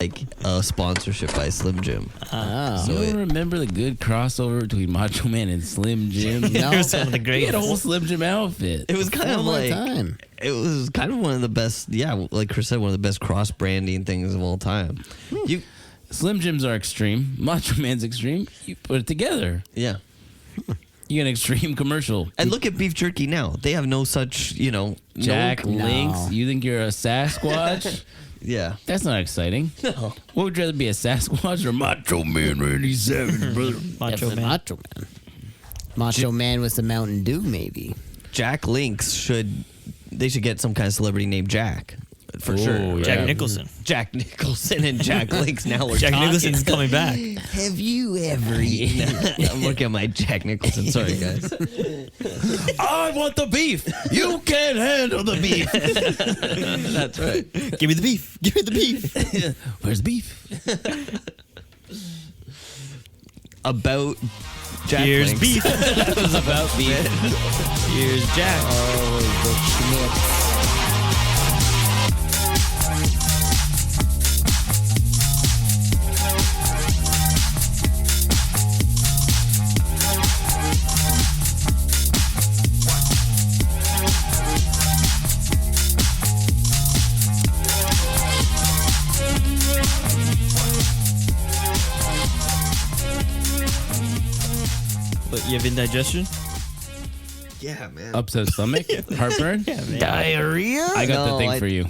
like a sponsorship by Slim Jim. Oh. So You don't remember the good crossover between Macho Man and Slim Jim? No. It was one of the He greatest. had a whole Slim Jim outfit. It was kind of like time. it was kind of one of the best. Yeah, like Chris said, one of the best cross branding things of all time. You, Slim Jims are extreme. Macho Man's extreme. You put it together. yeah. You get an extreme commercial. And look at beef jerky now. They have no such, Jack No. Lynx. You think you're a Sasquatch? Yeah. That's not exciting. No. What would you rather be, a Sasquatch or Macho Man Randy Savage, brother? Macho Man. Macho Man. Macho Man with some Mountain Dew, maybe. Jack Lynx should get some kind of celebrity named Jack. For Oh, sure. yeah. Jack Nicholson. Jack Nicholson and Jack Lynx now we're Jack talking. Nicholson's coming back. Have you ever eaten? I'm looking at my Jack Nicholson. Sorry, guys. I want the beef. You can't handle the beef. That's right. Give me the beef. Give me the beef. Where's beef? About Jack Here's Lynx. beef. That was about beef. Here's Jack. Oh, the Schmitz. But you have indigestion? Yeah, man. Upset stomach? Heartburn? Diarrhea? I got the thing for you.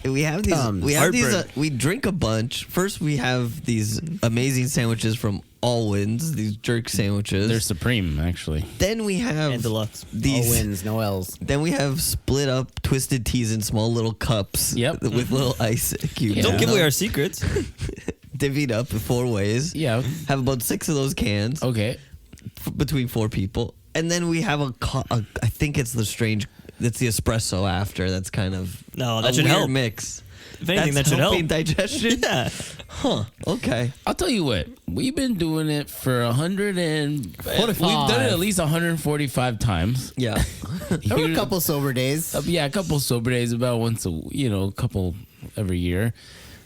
We have these. Tums. We have these. Heartburn. We drink a bunch. First, we have these amazing sandwiches from Allwins. These jerk sandwiches. They're supreme, actually. Then we have And deluxe. these. No wins, no L's. Then we have split up twisted teas in small little cups. Yep. With little ice cubes. Yeah. Don't in give away them. our secrets. Divvied up in 4 ways. Yeah. Have about 6 of those cans Okay. between 4 people, and then we have I think it's the strange. It's the espresso after. That's kind of No, that a should weird help. mix. If anything, That's that should help. helping digestion. Yeah. Huh. Okay. I'll tell you what. We've been doing it for 100 and... We've 45. done it at least 145 times. Yeah. There were a couple sober days. Yeah, a couple sober days, about once a couple every year.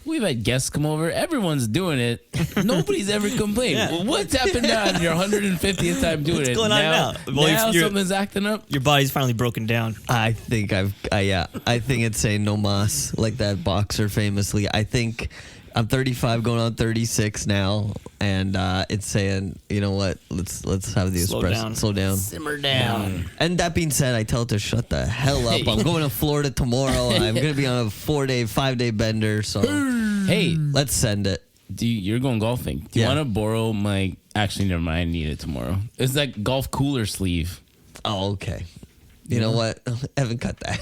We've had guests come over. Everyone's doing it. Nobody's ever complained. Yeah. Well, what's happened on your 150th time doing What's it? going on now? Well, now if you're- something's acting up. Your body's finally broken down. I think I think it's saying no mas, like that boxer famously. I think I'm 35 going on 36 now, and it's saying, you know what, let's have the Slow espresso. down. Slow down. Simmer down. And that being said, I tell it to shut the hell up. I'm going to Florida tomorrow. I'm going to be on a 5-day bender, so Hey, let's send it. you're going golfing. Do you Yeah. want to borrow my... Actually, never mind. I need it tomorrow. It's that golf cooler sleeve. Oh, okay. You know what? Evan, cut that.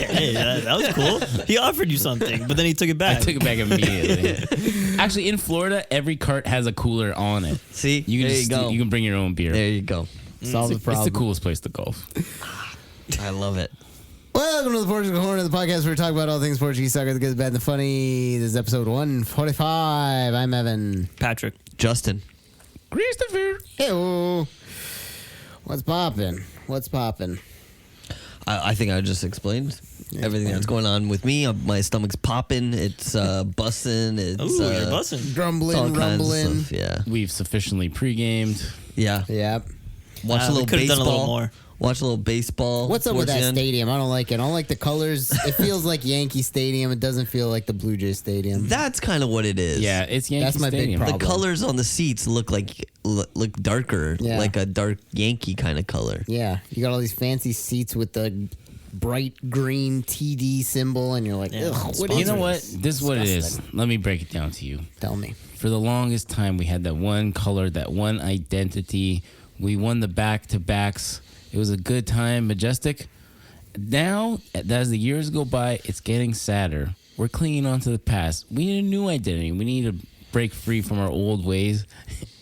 Hey, that was cool. He offered you something, but then he took it I back. took it back immediately. Actually, in Florida, every cart has a cooler on it. See? You can there just, you go. You can bring your own beer. There you go. Solve the It's problem. the coolest place to golf. I love it. Welcome to the Portuguese Corner of the podcast where we talk about all things Portuguese soccer, the good, the bad, and the funny. This is episode 145. I'm Evan. Patrick. Justin. Christopher. Hey, what's poppin'? What's poppin'? I think I just explained everything that's going on with me. My stomach's popping. It's busting. It's Ooh, you're bussing. it's all Grumbling, kinds of rumbling. stuff. Yeah. We've sufficiently pre-gamed. Yeah. Yep. Watch a We little could have baseball. done a little more. Watch a little baseball. What's up with towards the that end. stadium? I don't like it. I don't like the colors. It feels like Yankee Stadium. It doesn't feel like the Blue Jay Stadium. That's kind of what it is. Yeah, it's Yankee That's my big Stadium. problem. The colors on the seats look darker, Yeah. like a dark Yankee kind of color. Yeah, you got all these fancy seats with the bright green TD symbol, and you're like, Yeah. ugh, what is You know what? this? This is what it is. Disgusting. Let me break it down to you. Tell me. For the longest time, we had that one color, that one identity. We won the back-to-backs. It was a good time, majestic. Now, as the years go by, it's getting sadder. We're clinging on to the past. We need a new identity. We need to break free from our old ways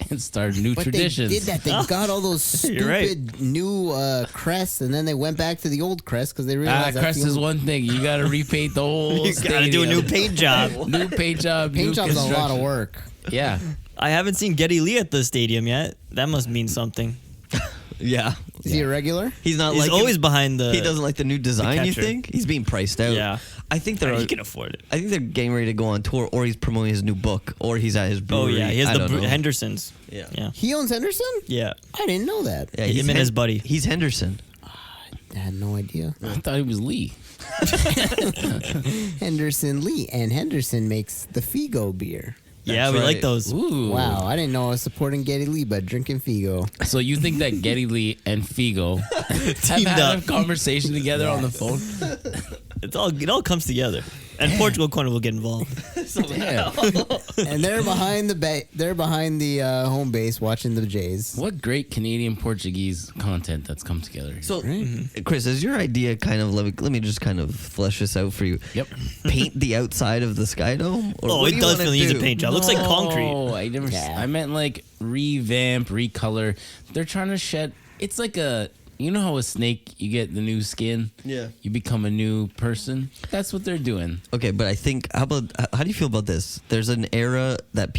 and start new But traditions. they did that. They got all those You're right. stupid new crests, and then they went back to the old crest because they realized that's Crest the is only- one thing. You got to repaint the whole You gotta do a new paint job. New paint job. Paint new job's a lot of construction. work. Yeah. I haven't seen Geddy Lee at the stadium yet. That must mean something. Yeah. Is he a regular? He's not He's like always behind the. he doesn't like the new design. You catcher. think he's being priced out? Yeah. I think they're. He can afford it. I think they're getting ready to go on tour, or he's promoting his new book, or he's at his Oh brewery. yeah, he has I the don't know. Hendersons. Yeah. Yeah. He owns Henderson? Yeah. I didn't know that. Yeah, Him and his buddy. He's Henderson. I had no idea. I thought he was Lee. Henderson Lee. And Henderson makes the Figo beer. Yeah, That's we like right. those. Ooh. Wow, I didn't know I was supporting Geddy Lee by drinking Figo. So you think that Geddy Lee and Figo have Teamed had up. a conversation together on the phone? It all comes together, and Portugal Corner will get involved. Damn. And they're behind the home base watching the Jays. What great Canadian Portuguese content that's come together. So, Chris, is your idea kind of let me just kind of flesh this out for you? Yep. Paint the outside of the Sky Dome? Or Oh, what it do you does wanna really use a do? paint job. Looks like concrete. Oh, I never. Yeah. I meant like revamp, recolor. They're trying to shed. It's like a. You know how a snake, you get the new skin. Yeah. You become a new person. That's what they're doing. Okay, but I think how do you feel about this? There's an era that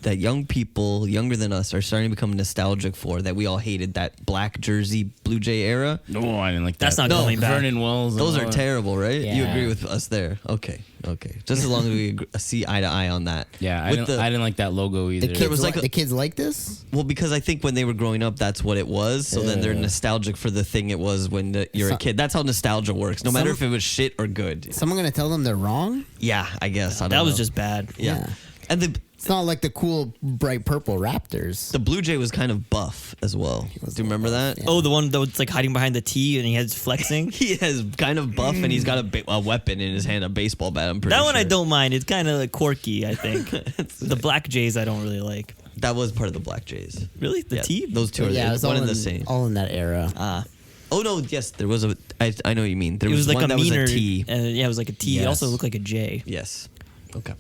that young people younger than us are starting to become nostalgic for, that we all hated, that black jersey Blue Jay era. No, I didn't like that. That's not coming back. Vernon Wells. and Those all are that. terrible, right? You Yeah. agree with us there? Okay. Just as long as we see eye to eye on that. Yeah, I With didn't like that logo either. The kids, was like the kids like this? Well, because I think when they were growing up, that's what it was. So then they're Yeah. nostalgic for the thing it was when you're a kid. That's how nostalgia works, no matter if it was shit or good. Someone gonna tell them they're wrong? Yeah, I guess. I don't That was know. just bad. Yeah. And It's not like the cool bright purple Raptors. the Blue Jay was kind of buff as well. was Do you a remember little buff, that? yeah. Oh, the one that was like hiding behind the T and he has flexing. He has kind of buff and he's got a weapon in his hand, a baseball bat. I'm pretty That sure. one I don't mind. It's kind of quirky, I think. The Black Jays I don't really like. That was part of the Black Jays. Really? The Yeah, T? Those two are Yeah, it was one all and the same. all in that era. Oh no, yes, there was a. I know what you mean. There It was like one a that meaner. was a T. Yeah, it was like a T. It Yes. also looked like a J. Yes. Okay.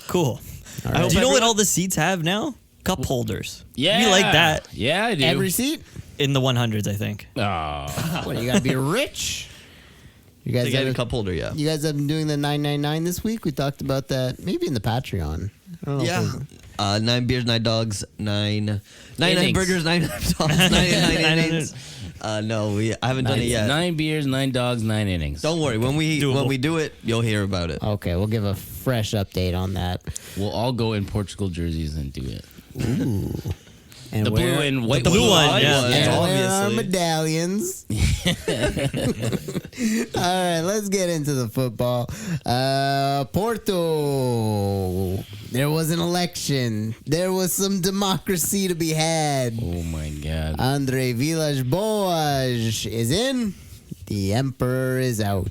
Cool. All I right. hope Do you know what everyone- all the seats have now? Cup holders. Yeah, We like that Yeah, I do. Every seat? in the 100s, I think. Oh. What, you gotta be rich? You guys They got a ever- cup holder, yeah. You guys have been doing the 999 this week? We talked about that maybe in the Patreon. I don't know if Yeah. it was- 9 beers, 9 dogs, 99 Innings. burgers, 9 dogs, 99 innings. No, I haven't done it yet. 9 beers, 9 dogs, 9 innings. Don't worry. When we Doable. do it, you'll hear about it. Okay, we'll give a fresh update on that. We'll all go in Portugal jerseys and do it. And The blue and white. The blue one, was. yeah. and wear our obviously. medallions. All right, let's get into the football. Porto. There was an election. There was some democracy to be had. Oh my God. Andre Villas-Boas is in. The emperor is out.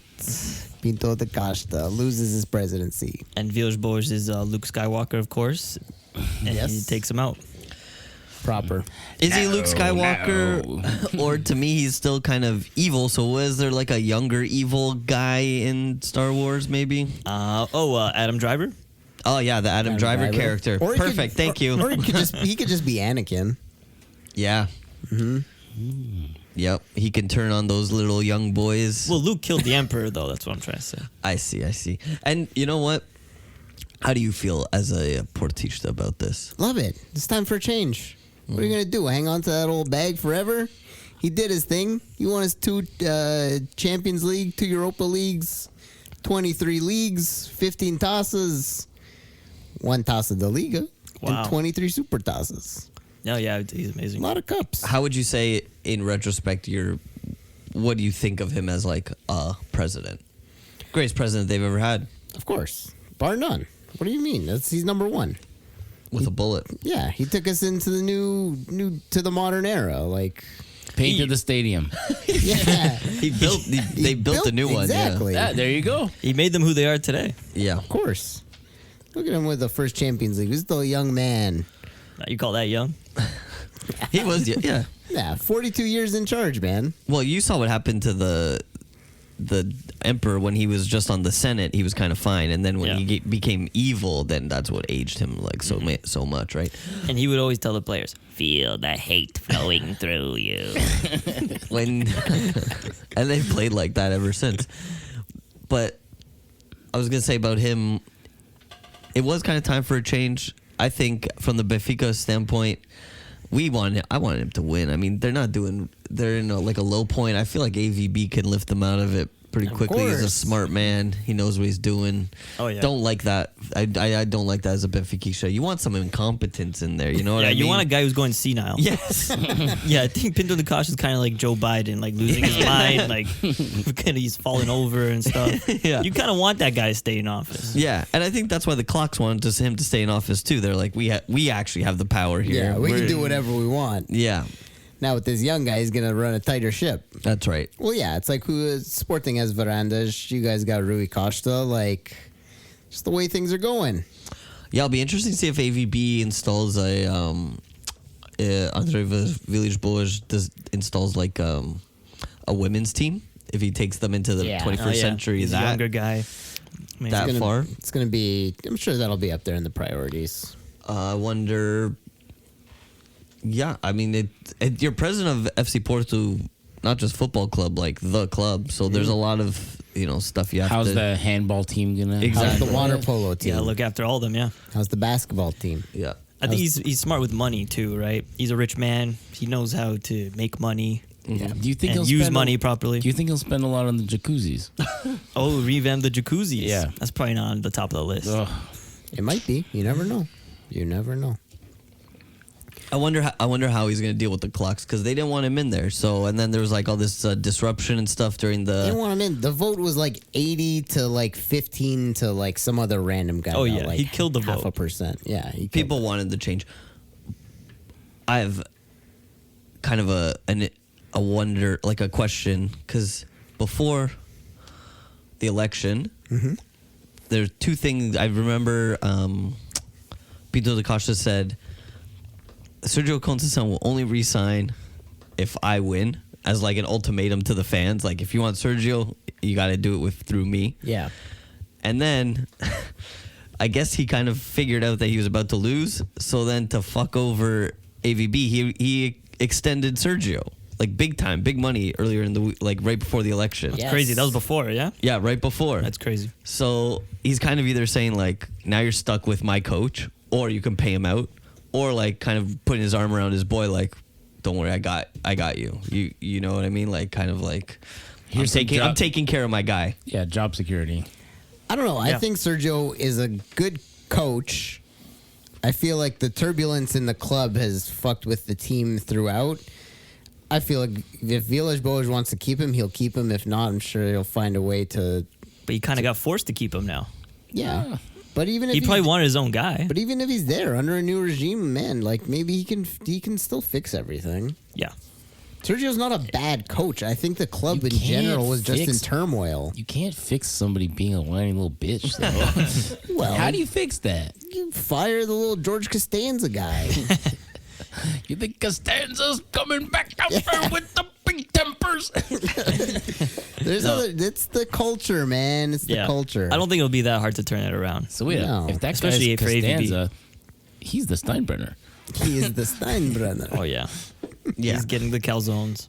Pinto da Costa loses his presidency. And Villas-Boas is Luke Skywalker, of course. And Yes. he takes him out. Proper. Is he Luke Skywalker? Or to me, he's still kind of evil. So was there like a younger evil guy in Star Wars, maybe? Adam Driver? Oh, yeah, the Adam Driver character. Or he Perfect. could- Thank you. Or he could just be Anakin. Yeah. Yep. He can turn on those little young boys. Well, Luke killed the Emperor, though. That's what I'm trying to say. I see. And you know what? How do you feel as a portista about this? Love it. It's time for a change. What are you going to do? Hang on to that old bag forever? He did his thing. He won his 2 Champions League, 2 Europa Leagues, 23 leagues, 15 tosses, 1 Taça da Liga, Wow. and 23 Super Tosses. No, yeah, he's A amazing. lot of cups. How would you say, in retrospect, what do you think of him as like a president? Greatest president they've ever had, Of course. Bar none. What do you mean? He's number 1. with a bullet. Yeah, he took us into the new to the modern era. Like, Painted the stadium. yeah. They built a new one. Exactly. Ah, there you go. He made them who they are today. Yeah. Of course. Look at him with the first Champions League. He's still a young man. You call that young? He was. Yeah. Yeah, 42 years in charge, man. Well, you saw what happened to the emperor when he was just on the Senate. He was kind of fine, and then when he became evil, then that's what aged him like so much, right? And he would always tell the players, feel the hate flowing through you. When and they've played like that ever since. But I was gonna say about him, it was kind of time for a change. I think from the Benfica standpoint, I wanted him to win. I mean, they're in like a low point. I feel like AVB can lift them out of it pretty Of quickly. He's a course. smart man. He knows what he's doing. Oh, yeah. Don't like that. I don't like that as a Benfica. You want some incompetence in there. You know what Yeah, I mean? you want a guy who's going senile. Yes. Yeah, I think Pinto da Costa is kind of like Joe Biden, like losing his mind, like he's falling over and stuff. Yeah. You kind of want that guy to stay in office. Yeah, and I think that's why the clocks wanted him to stay in office too. They're like, we actually have the power here. Yeah, we can We're- do whatever we want. Yeah, Now with this young guy, he's gonna run a tighter ship. that's right. Well, yeah, it's like Sporting has Varandas. You guys got Rui Costa. Like, just the way things are going. Yeah, it'll be interesting to see if AVB installs a Andre Villas-Boas installs like a women's team. If he takes them into the Yeah. 21st century, He's a that younger guy. Man, that far. It's gonna be. I'm sure that'll be up there in the priorities. I wonder. Yeah, I mean, you're president of FC Porto, not just football club, like the club. So there's a lot of stuff you have How's to. the handball team gonna? Exactly. How's the water polo team? yeah, look after all of them. Yeah, How's the basketball team? Yeah. I think he's smart with money too, right? He's a rich man. He knows how to make money Yeah. Do you think and he'll use spend money properly. Do you think he'll spend a lot on the jacuzzis? Oh, revamp the jacuzzis. Yeah. That's probably not on the top of the list. Ugh. It might be. You never know. You never know. I wonder how he's going to deal with the clocks because they didn't want him in there. So and then there was like all this disruption and stuff during They didn't the. want him in. The vote was like 80 to like 15 to like some other random guy. Oh, got, yeah. like He killed the half vote. 1%. Yeah, he killed People wanted the change. I have kind of a wonder, like a question, because before the election, there's two things I remember. Pinto da Costa said Sergio Conceição will only resign if I win, as like an ultimatum to the fans. Like, if you want Sergio, you got to do it through me. Yeah. And then I guess he kind of figured out that he was about to lose. So then to fuck over AVB, he extended Sergio, like big time, big money earlier in the like right before the election. Yeah. Crazy. That was before, yeah? Yeah, right before. That's crazy. So he's kind of either saying like, now you're stuck with my coach, or you can pay him out, or like kind of putting his arm around his boy, like, don't worry, I got you. You know what I mean? Like, kind of like, I'm Here's some I'm taking care of my guy. Yeah, job security. I don't know. I Yeah. think Sergio is a good coach. I feel like the turbulence in the club has fucked with the team throughout. I feel like if Villas-Boas wants to keep him, he'll keep him. If not, I'm sure he'll find a way to. But he kind of got forced to keep him now. Yeah. But even if He he's- probably wanted his own guy. But even if he's there under a new regime, man, like maybe he can still fix everything. Yeah. Sergio's not a bad coach. I think the club You in can't general was just in fix- turmoil. You can't fix somebody being a whiny little bitch, though. Well, How do you fix that? You fire the little George Costanza guy. You think Costanza's coming back out there with the big tempers? There's it's the culture, man. It's the Yeah. culture. I don't think it'll be that hard to turn it around. So wait, No. if that Especially guy's for AVB. Costanza, he's the Steinbrenner. He is the Steinbrenner. Oh, yeah. Yeah. He's getting the calzones.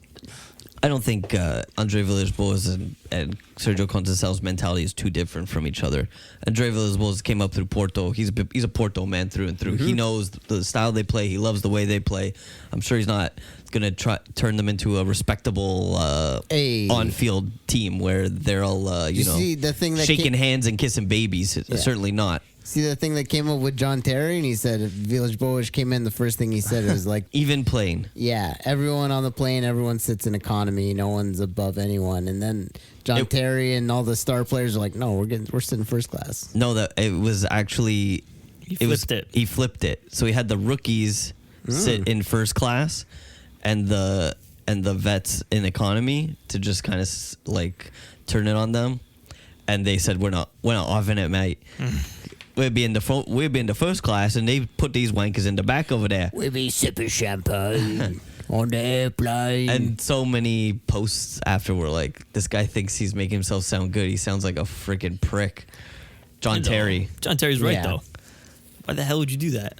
I don't think Andre Villas-Boas and Sergio Conceição's mentality is too different from each other. Andre Villas-Boas came up through Porto. He's a Porto man through and through. He knows the style they play. He loves the way they play. I'm sure he's not going to try turn them into a respectable Hey. on-field team where they're all You see the thing that shaking came- hands and kissing babies. Certainly not. See the thing that came up with John Terry, and he said if Villas-Boas came in, the first thing he said was like, Even playing. yeah, everyone on the plane, everyone sits in economy, no one's above anyone. And then John Terry and all the star players are like, no, we're sitting first class. No, that it was actually He was- flipped it. He flipped it. So he had the rookies sit in first class, and the vets in economy to just kind of like turn it on them. And they said, we're not offing it, mate. We'd be in the first class, and they put these wankers in the back over there. We'll be sipping champagne on the airplane. And so many posts after were like, this guy thinks he's making himself sound good. He sounds like a freaking prick. John Terry. John Terry's right, Yeah. though. Why the hell would you do that?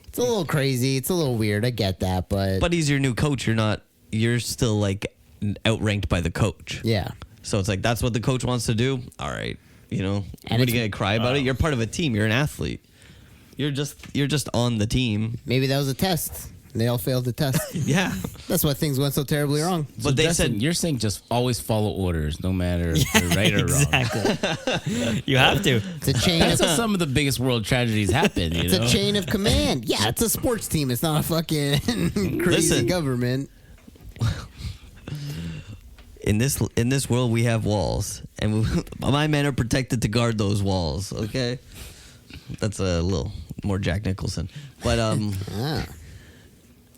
It's a little crazy. It's a little weird. I get that, but But he's your new coach. You're still like outranked by the coach. yeah. So it's like, that's what the coach wants to do. All right. You know, And what are it's- you going to cry about it? You're part of a team. You're an athlete. You're just on the team. Maybe that was a test. And they all failed the test. Yeah. That's why things went so terribly wrong. But they said you're saying just always follow orders, no matter if they're right or wrong. Exactly. You have to. It's a chain That's of how some of the biggest world tragedies happen. You It's know? a chain of command. Yeah, it's a sports team. It's not a fucking crazy Listen. government. In this world, we have walls, and my men are protected to guard those walls. Okay, that's a little more Jack Nicholson, but Ah.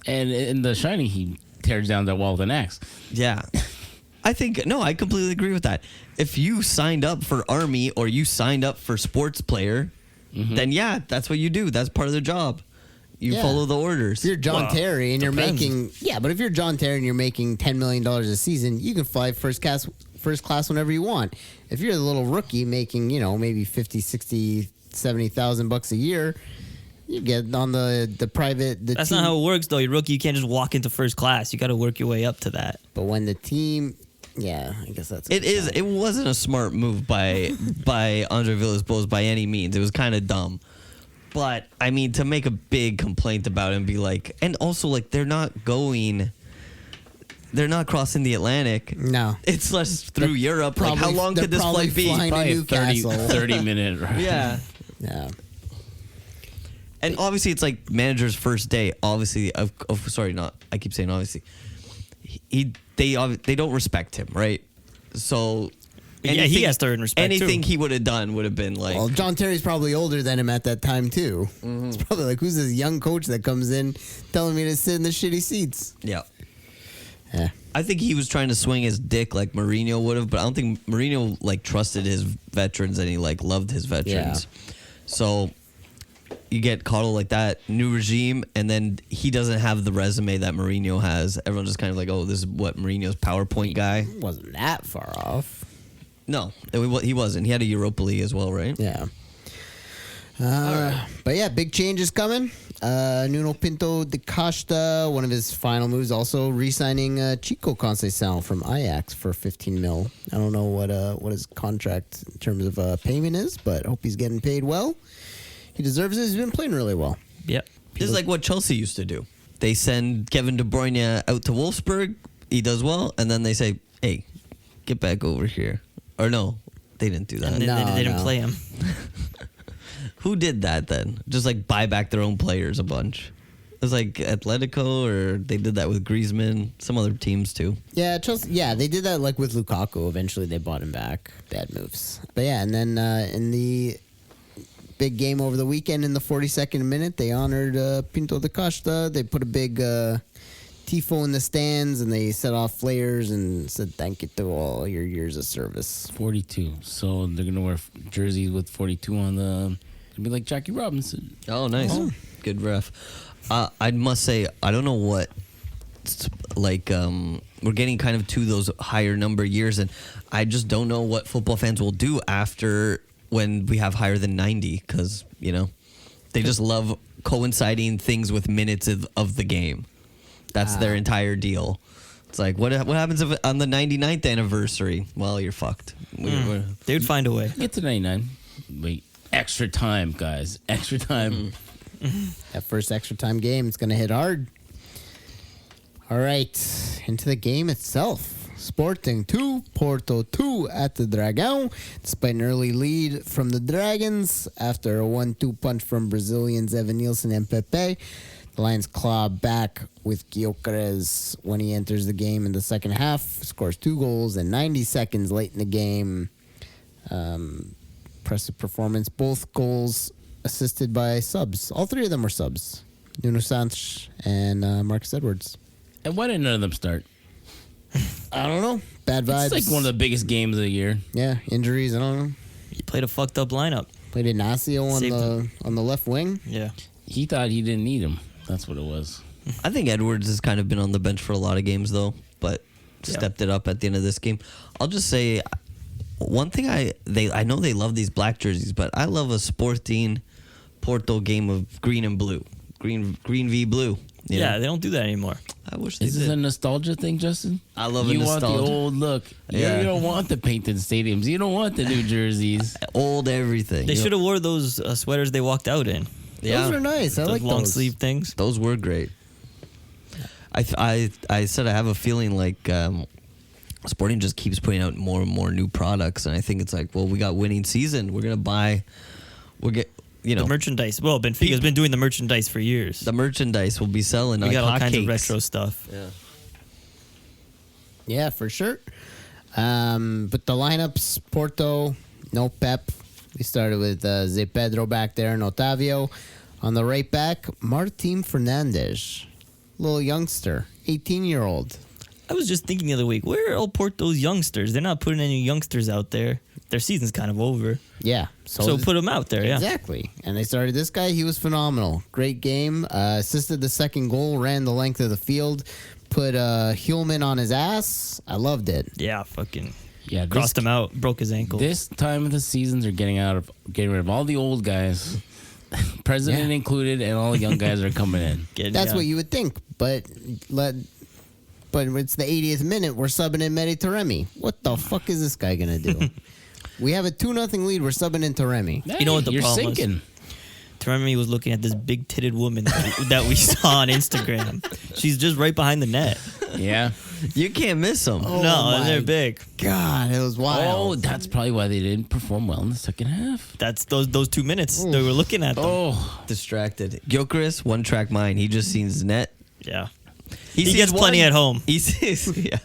And in The Shining, he tears down that wall with an axe. yeah, I completely agree with that. If you signed up for army or you signed up for sports player, then yeah, that's what you do. That's part of the job. You Yeah. follow the orders. If you're John Well, Terry and you're depends. making but if you're John Terry and you're making $10 million a season, you can fly first class whenever you want. If you're a little rookie making, maybe 50, 60, 70,000 bucks a year, you get on the private. That's team. not how it works, though. You're rookie. You can't just walk into first class. You got to work your way up to that. But when the team, I guess that's It is. It wasn't a smart move by Andre Villas-Boas by any means. It was kind of dumb. But I mean, to make a big complaint about it and be like, and also like they're not crossing the Atlantic. No. It's just through Europe. Like, how long they're could this probably flight be? flying to Probably a Newcastle. 30 minute ride. Yeah. Yeah. And obviously, it's like manager's first day. Obviously, sorry, not. I keep saying obviously. They don't respect him, right? So. Yeah, he has to earn respect, Anything too. he would have done would have been like. Well, John Terry's probably older than him at that time too. Mm-hmm. It's probably like, who's this young coach that comes in telling me to sit in the shitty seats? Yeah. Yeah. I think he was trying to swing his dick like Mourinho would have, but I don't think Mourinho like trusted his veterans and he like loved his veterans. So you get coddled like that, new regime, and then he doesn't have the resume that Mourinho has. Everyone's just kind of like, oh, this is what Mourinho's PowerPoint guy. Wasn't that far off. No, he wasn't. He had a Europa League as well, right? Yeah. But yeah, big changes coming. Nuno Pinto de Costa, one of his final moves, also re-signing Chico Conceição from Ajax for 15 mil. I don't know what his contract in terms of payment is, but I hope he's getting paid well. He deserves it. He's been playing really well. Yep. This is like what Chelsea used to do. They send Kevin De Bruyne out to Wolfsburg. He does well, and then they say, "Hey, get back over here." Or no, they didn't do that. And they didn't play him. Who did that then? Just like buy back their own players a bunch. It was like Atletico, or they did that with Griezmann. Some other teams too. Yeah, Chelsea. Yeah, they did that like with Lukaku. Eventually, they bought him back. Bad moves. But yeah, and then in the big game over the weekend, in the 42nd minute, they honored Pinto de Costa. They put a big tifo in the stands, and they set off flares and said thank you to all your years of service. 42. So they're going to wear jerseys with 42 on the... It'll be like Jackie Robinson. Oh, nice. Good ref. I must say, I don't know what, like, we're getting kind of to those higher number years, and I just don't know what football fans will do after when we have higher than 90, because, they just love coinciding things with minutes of the game. That's their entire deal. It's like, what happens if on the 99th anniversary? Well, you're fucked. They would find a way. Get to 99. Wait. Extra time, guys. Extra time. That first extra time game, it's going to hit hard. All right, into the game itself. Sporting 2, Porto 2 at the Dragão. Despite an early lead from the Dragons, after a 1-2 punch from Brazilians Evan Nielsen and Pepe, the Lions claw back with Gyokeres when he enters the game in the second half. Scores 2 goals, and 90 seconds late in the game. Impressive performance. Both goals assisted by subs. All 3 of them were subs. Nuno Santos and Marcus Edwards. And why didn't none of them start? I don't know. Bad vibes. It's like one of the biggest games of the year. Yeah, injuries. I don't know. He played a fucked up lineup. Played Ignacio on the left wing. Yeah. He thought he didn't need him. That's what it was. I think Edwards has kind of been on the bench for a lot of games, though, but stepped it up at the end of this game. I'll just say, one thing I know they love these black jerseys, but I love a Sporting Porto game of green and blue. Green v blue. You Yeah, know? they don't do that anymore. I wish they Is this did. a nostalgia thing, Justin? I love you a want nostalgia. the old look. Yeah. You don't want the painted stadiums. You don't want the new jerseys. Old everything. They should have wore those sweaters they walked out in. Yeah. Those are nice. I Those like long those. sleeve things. Those were great. I said I have a feeling like Sporting just keeps putting out more and more new products, and I think it's like, well, we got winning season. We're gonna buy. We'll get The merchandise. Well, Benfica's been doing the merchandise for years. the merchandise will be selling. We like got all kinds of hotcakes. retro stuff. Yeah. Yeah, for sure. But the lineups, Porto, no Pep. We started with Zé Pedro back there and Otavio. On the right back, Martin Fernandes. Little youngster, 18-year-old. I was just thinking the other week, where are all Porto's youngsters? They're not putting any youngsters out there. Their season's kind of over. Yeah. So put them out there, yeah. Exactly. And they started this guy. He was phenomenal. Great game. Assisted the second goal, ran the length of the field, put Hillman on his ass. I loved it. Yeah, fucking Yeah, crossed him out, broke his ankle. This time of the seasons are getting rid of all the old guys, president Yeah. included, and all the young guys are coming in. That's what you would think. But it's the 80th minute. We're subbing in Mehdi Taremi. What the fuck is this guy going to do? We have a 2-0 lead. We're subbing in Taremi. You know what the You're problem was? sinking. Taremi was looking at this big-titted woman that we saw on Instagram. She's just right behind the net. Yeah. You can't miss them. Oh no, my they're big. God, it was wild. Oh, that's probably why they didn't perform well in the second half. That's those 2 minutes. They were looking at them. Oh, Distracted. Gyokeres, one track mind. He just sees net. Yeah. He He sees gets plenty one- at home. He sees, yeah,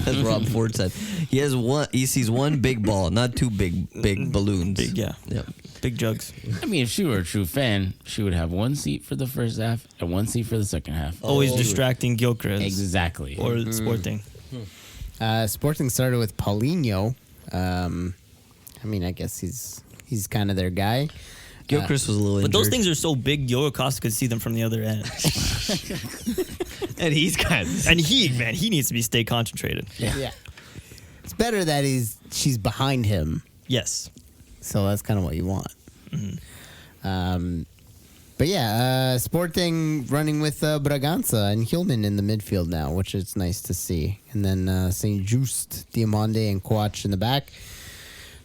as Rob Ford said. He sees one big ball, not two big balloons. Big, yeah. Yep. Big jugs. I mean, if she were a true fan, she would have one seat for the first half and one seat for the second half. Always distracting Gyokeres. Exactly. Or Sporting. Sporting started with Paulinho. I mean, I guess he's kind of their guy. Gyokeres was a little But those injured. things are so big, Yoga Costa could see them from the other end. And he's kind of... And he needs to stay concentrated. Yeah. It's better that she's behind him. Yes. So that's kind of what you want. But yeah, Sporting running with Bragança and Hillman in the midfield now, which is nice to see. And then St. Just, Diamande, and Coach in the back.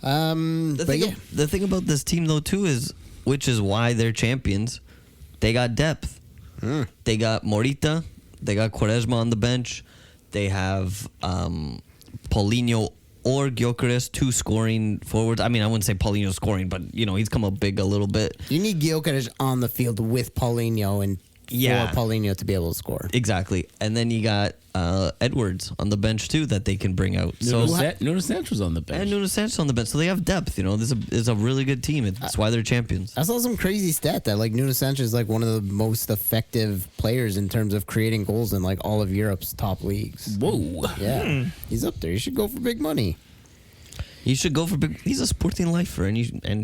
The thing about this team, though, too, is, which is why they're champions, they got depth. They got Morita. They got Quaresma on the bench. They have Paulinho or Gyokeres, two scoring forwards. I mean, I wouldn't say Paulinho scoring, but, he's come up big a little bit. You need Gyokeres on the field with Paulinho and Yeah. for Paulinho to be able to score. Exactly. And then you got Edwards on the bench, too, that they can bring out. Nuno Sancho's on the bench. And Nuno Sanchez on the bench. So they have depth, This is a really good team. It's why they're champions. I saw some crazy stat that Nuno Sanchez is one of the most effective players in terms of creating goals in all of Europe's top leagues. Whoa. Yeah, he's up there. You should go for big money. He should go for big. He's a Sporting lifer, and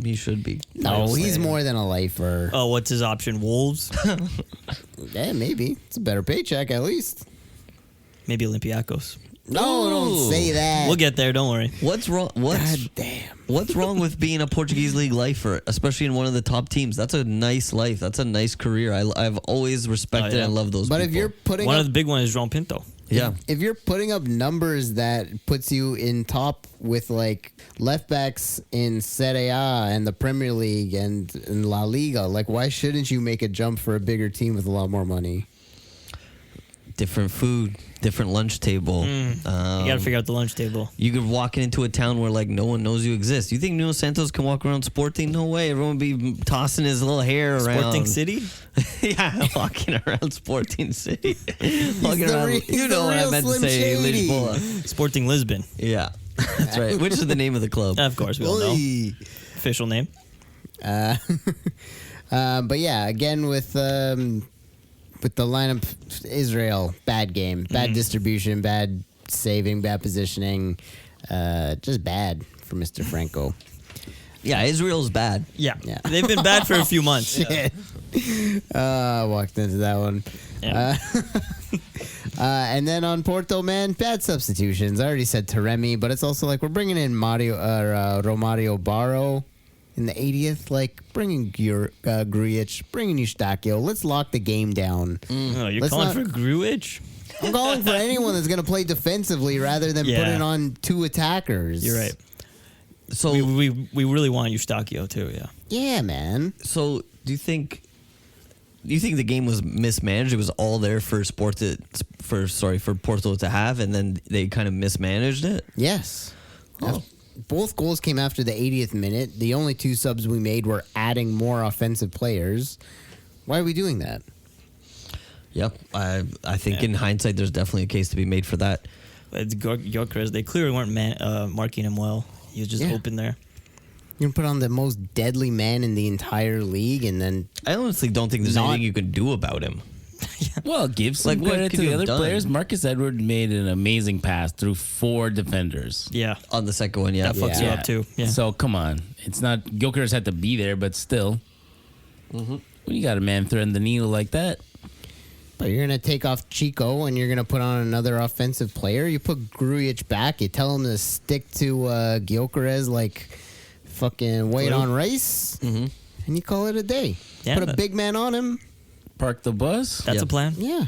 he should be. No, he's more than a lifer. Oh, what's his option? Wolves? Yeah, maybe it's a better paycheck at least. Maybe Olympiacos. No, don't say that. We'll get there. Don't worry. What's wrong? God damn. What's wrong with being a Portuguese league lifer, especially in one of the top teams? That's a nice life. That's a nice career. I've always respected yeah. and loved those. But people. if you're putting One up, of the big ones is João Pinto. yeah, if you're putting up numbers that puts you in top with left backs in Serie A and the Premier League and in La Liga, why shouldn't you make a jump for a bigger team with a lot more money? different food, different lunch table. You got to figure out the lunch table. You could walk into a town where no one knows you exist. You think Nuno Santos can walk around Sporting? No way. Everyone would be tossing his little hair around. Sporting City? Yeah, walking around Sporting City. Walking the around. real- he's You know the what I real meant to Slim say, Shady. Lisboa. Sporting Lisbon. Yeah, that's right. Which is the name of the club? Of course, we all know. Oy. Official name. But yeah, again with the lineup, Israel, bad game, bad distribution, bad saving, bad positioning, just bad for Mr. Franco. Yeah, Israel's bad. Yeah. Yeah. They've been bad for a few months. Walked into that one. Yeah. And then on Porto, man, bad substitutions. I already said Taremi, but it's also we're bringing in Romario Barro in the 80th. Bringing Grujic, bringing Eustachio. Let's lock the game down. Oh, you're Let's calling not- for Grujic? I'm calling for anyone that's going to play defensively rather than Yeah. putting on two attackers. You're right. So, We really want Eustachio too, yeah. Yeah, man. so do you think you think the game was mismanaged? It was all there for Porto to have, and then they kind of mismanaged it. Yes. Oh. Both goals came after the 80th minute. The only 2 subs we made were adding more offensive players. Why are we doing that? Yep, I think in hindsight, there's definitely a case to be made for that. It's Gyokeres. They clearly weren't marking him well. He was just open there. You're going to put on the most deadly man in the entire league, and then... I honestly don't think there's anything you can do about him. Well, give some Like, what credit could to you the have other done? players. Marcus Edward made an amazing pass through 4 defenders. Yeah. On the second one, yeah. That fucks you up too. Yeah. So come on, it's not Gyokeres had to be there, but still, when you got a man threading the needle like that, But you're going to take off Chico, and you're going to put on another offensive player. You put Grujic back. You tell him to stick to Gyokeres like fucking white on rice, and you call it a day. Yeah, Put a but- big man on him. park the bus. That's a plan. Yeah.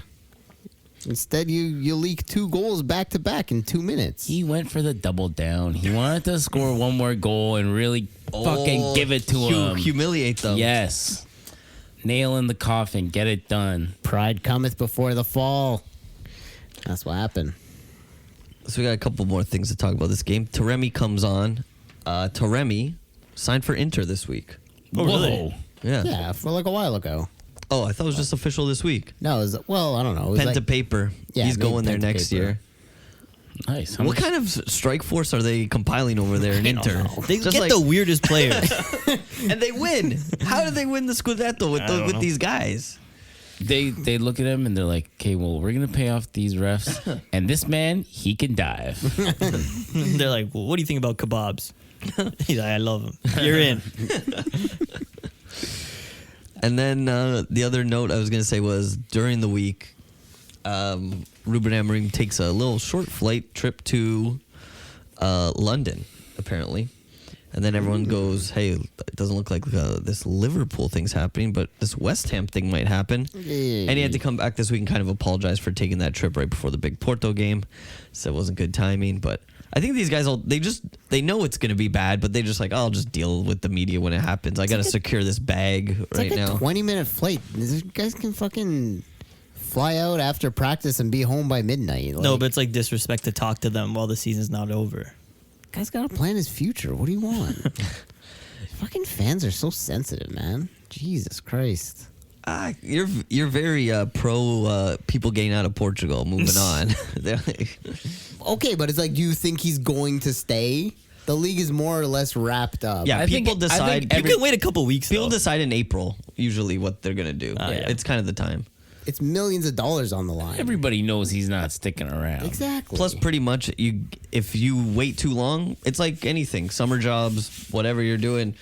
Instead, you leak 2 goals back to back in 2 minutes. He went for the double down. He wanted to score one more goal and really fucking give it to him. Humiliate them. Yes. Nail in the coffin. Get it done. Pride cometh before the fall. That's what happened. So we got a couple more things to talk about this game. Taremi comes on. Taremi signed for Inter this week. Oh, really? Yeah. Yeah, for like a while ago. Oh, I thought it was just official this week. No, it was, well, I don't know. It was Pen like, to paper. Yeah, He's maybe going there pen to next paper. year. Nice. How What much- kind of strike force are they compiling over there in Inter? They Just get like- the weirdest players. and they win. How did they win the Scudetto with I don't know. these guys? They look at him and they're like, okay, well, we're gonna pay off these refs, and this man, he can dive. They're like, well, what do you think about kebabs? He's like, I love them. You're in. And then the other note I was going to say was during the week, Ruben Amorim takes a little short flight trip to London, apparently. And then everyone goes, hey, it doesn't look like this Liverpool thing's happening, but this West Ham thing might happen. And he had to come back this week and kind of apologize for taking that trip right before the big Porto game. So it wasn't good timing. But I think these guys, they know it's going to be bad, but they just like, I'll just deal with the media when it happens. I got to secure this bag It's right like a now. 20-minute flight. These guys can fucking fly out after practice and be home by midnight. No, Like, but it's like disrespect to talk to them while the season's not over. guy's got to plan his future. What do you want? Fucking fans are so sensitive, man. Jesus Christ. You're very pro people getting out of Portugal. Moving on. They're like- Okay, but it's like, do you think he's going to stay? The league is more or less wrapped up. yeah, I think- people I decide. think You can wait a couple weeks. People though. decide in April usually what they're gonna do. Yeah. It's kind of the time. It's millions of dollars on the line. Everybody knows he's not sticking around. Exactly. Plus, pretty much, if you wait too long, it's like anything. Summer jobs, whatever you're doing,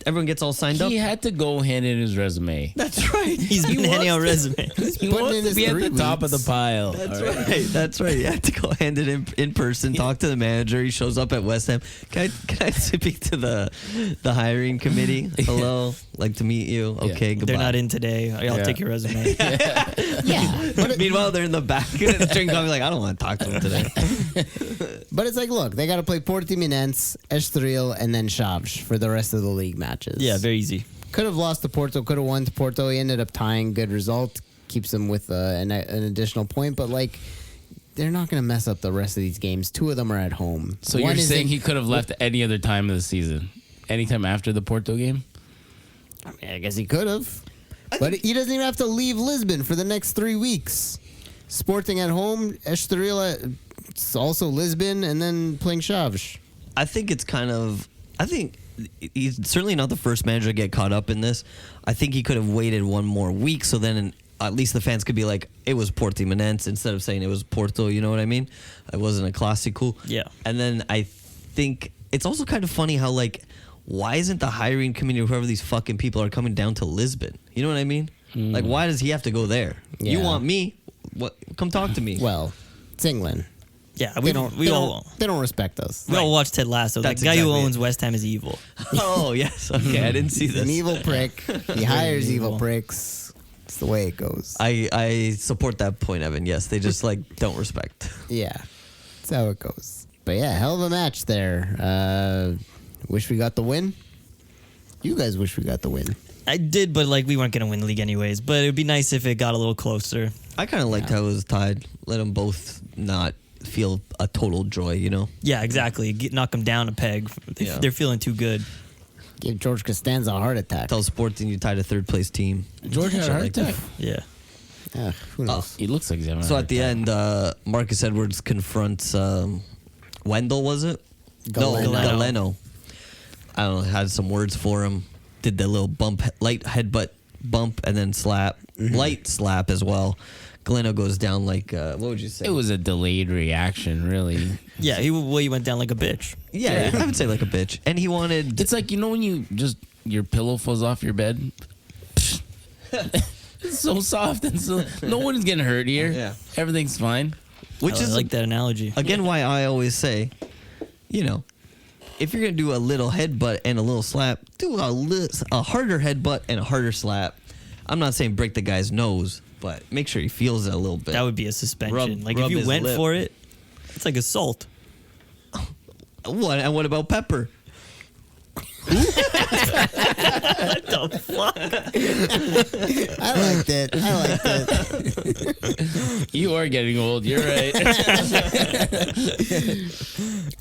everyone gets all signed up. He had to go hand in his resume. That's right. He's been handing out resumes. He putting wants in to his be at 3 the top of the weeks. pile. That's all right? right. That's right. You have to go hand it in person. Talk to the manager. He shows up at West Ham. Can I speak to the hiring committee? Hello, like to meet you. Okay, goodbye. They're not in today. I'll Yeah. take your resume. Yeah. Meanwhile, they're in the back drinking coffee. Like, I don't want to talk to them today. But it's like, look, they got to play Portimonense, Estoril, and then Chaves for the rest of the league matches. Yeah, very easy. Could have lost to Porto, could have won to Porto. He ended up tying. Good result. Keeps them with an additional point. But, like, they're not going to mess up the rest of these games. 2 of them are at home. So One you're is saying in- he could have left any other time of the season? Anytime after the Porto game? I mean, I guess he could have. But he doesn't even have to leave Lisbon for the next 3 weeks. Sporting at home, Estoril, it's also Lisbon, and then playing Chaves. I think he's certainly not the first manager to get caught up in this. I think he could have waited one more week so then at least the fans could be like, it was Portimonense instead of saying it was Porto, you know what I mean? It wasn't a Clásico. Yeah. And then I think it's also kind of funny how, like, why isn't the hiring committee or whoever these fucking people are coming down to Lisbon? You know what I mean? Like, why does he have to go there? You Yeah. want me? What? Come talk to me. Well, it's England. Yeah, They don't respect us. we all watched Ted Lasso. That's the guy who exactly owns it. West Ham is evil. Oh, yes. Okay, I didn't see this. An evil prick. He hires evil evil. pricks. It's the way it goes. I support that point, Evan. Yes, they just like don't respect. Yeah. That's how it goes. But yeah, hell of a match there. Wish we got the win. You guys wish we got the win. I did, but like we weren't gonna win the league anyways. But it would be nice if it got a little closer. I kind of liked how it was tied. Let them both not feel a total joy, you know? Yeah, exactly. Knock them down a peg. Yeah. They're feeling too good. Give George Costanza a heart attack. Tell Sporting you tied a third place team. George had a heart attack. Yeah. Who knows? He looks like he's having a So heart at the attack. end, Marcus Edwards confronts Wendell, was it? Galeno. No, Galeno. I don't know, had some words for him. Did the little light headbutt bump and then slap. Light slap as well. Galeno goes down like, what would you say? It was a delayed reaction, really. Yeah, he went down like a bitch. Yeah, I would say like a bitch. And he wanted... It's like, you know when your pillow falls off your bed? It's so soft and so no one's getting hurt here. Yeah. Everything's fine. Which is I like that analogy. Again, why I always say, you know, if you're going to do a little headbutt and a little slap, do a harder headbutt and a harder slap. I'm not saying break the guy's nose, but make sure he feels it a little bit. That would be a suspension. Rub If you his went lip. for it, it's like assault. What? And what about Pepper? What the fuck? I liked it. You are getting old. You're right.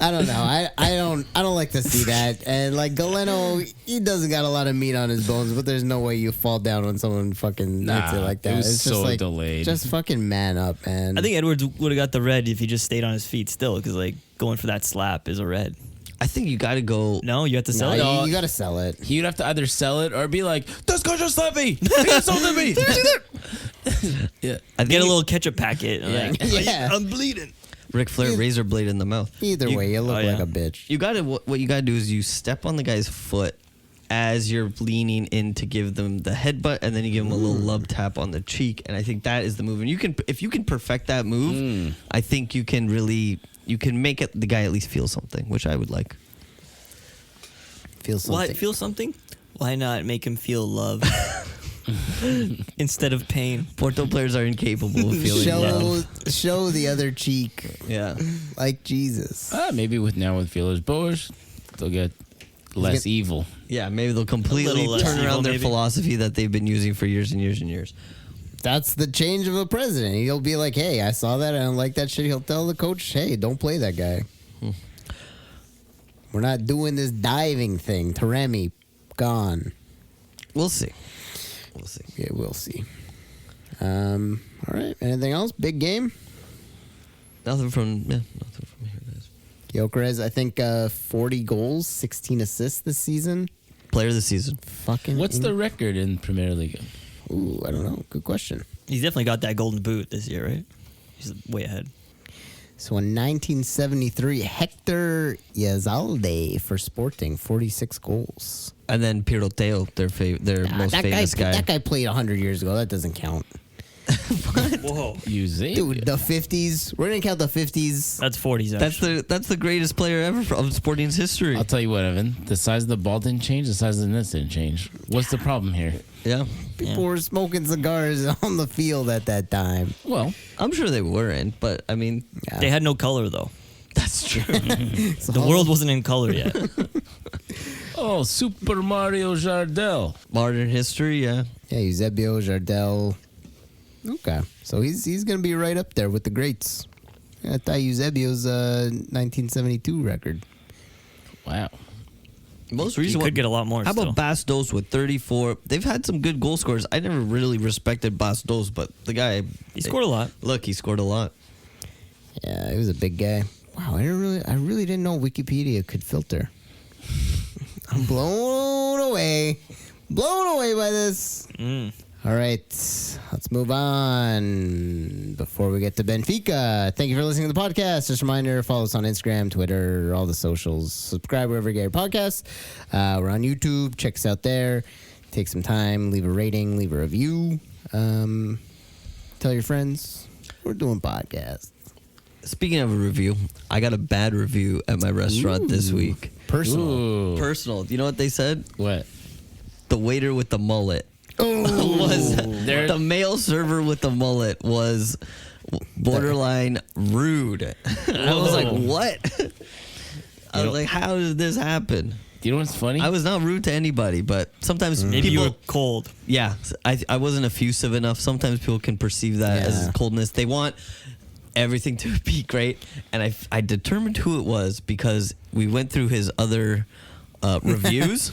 I don't know. I don't like to see that. And like Galeno, he doesn't got a lot of meat on his bones, but there's no way you fall down when someone fucking hits it like that. it was It's just so like, delayed. Just fucking man up, man. I think Edwards would have got the red if he just stayed on his feet still, because like going for that slap is a red. I think you got to go... No, you have to sell no, it. you gotta sell it. He'd have to either sell it or be like, "This guy just slapped me. He insulted me." Yeah. I Get a little ketchup packet. Yeah. Like, Yeah. I'm bleeding. Ric Flair razor blade in the mouth. Either way, you look oh, yeah. like a bitch. You got to... What you got to do is you step on the guy's foot as you're leaning in to give them the headbutt, and then you give them a little love tap on the cheek, and I think that is the move. And if you can perfect that move, I think you can make it the guy at least feel something, which I would like. Feel something. What? Feel something? Why not make him feel love instead of pain? Porto players are incapable of feeling love. Show the other cheek, Yeah. like Jesus. Maybe with Feelers Boers, they'll get less evil. Yeah, maybe they'll completely little less turn evil, around their maybe. philosophy that they've been using for years and years and years. That's the change of a president. He'll be like, "Hey, I saw that. I don't like that shit." He'll tell the coach, "Hey, don't play that guy. We're not doing this diving thing." Taremi, gone. We'll see. We'll see. Yeah, we'll see. All right. Anything else? Big game. Nothing from here, guys. Gyokeres, I think 40 goals, 16 assists this season. Player of the season. Fucking. What's the record in Premier League? Ooh, I don't know. Good question. He's definitely got that golden boot this year, right? He's way ahead. So in 1973, Hector Yazalde for Sporting, 46 goals. And then Piroteo, their most famous guy. That guy played 100 years ago. That doesn't count. Whoa. Dude, the 50s. We're going to count the 50s. That's 40s, actually. That's the greatest player ever of Sporting's history. I'll tell you what, Evan. The size of the ball didn't change. The size of the nets didn't change. What's the problem here? Yeah. People were smoking cigars on the field at that time. Well, I'm sure they weren't, but I mean, Yeah. They had no color, though. that's true. The world wasn't in color yet. Super Mario Jardel. Modern history, yeah. Yeah, Eusebio, Jardel. Okay. So he's going to be right up there with the greats. I thought Eusebio's 1972 record. Wow. Most You recent could get a lot more How still. about Bastos with 34? They've had some good goal scorers. I never really respected Bastos, but the guy... He scored a lot. Look, he scored a lot. Yeah, he was a big guy. Wow, I really didn't know Wikipedia could filter. I'm blown away. Blown away by this. All right, let's move on before we get to Benfica. Thank you for listening to the podcast. Just a reminder, follow us on Instagram, Twitter, all the socials. Subscribe wherever you get your podcasts. We're on YouTube. Check us out there. Take some time. Leave a rating. Leave a review. Tell your friends. We're doing podcasts. Speaking of a review, I got a bad review at my restaurant this week. Personal. Ooh. Personal. You know what they said? What? The waiter with the mullet Oh, was There- the male server with the mullet was borderline rude. I was like, Whoa. what? I was like, how did this happen? You know what's funny? I was not rude to anybody, but sometimes Maybe you people, were cold. yeah, I wasn't effusive enough. Sometimes people can perceive that as Yeah. coldness. They want everything to be great, and I determined who it was because we went through his other reviews,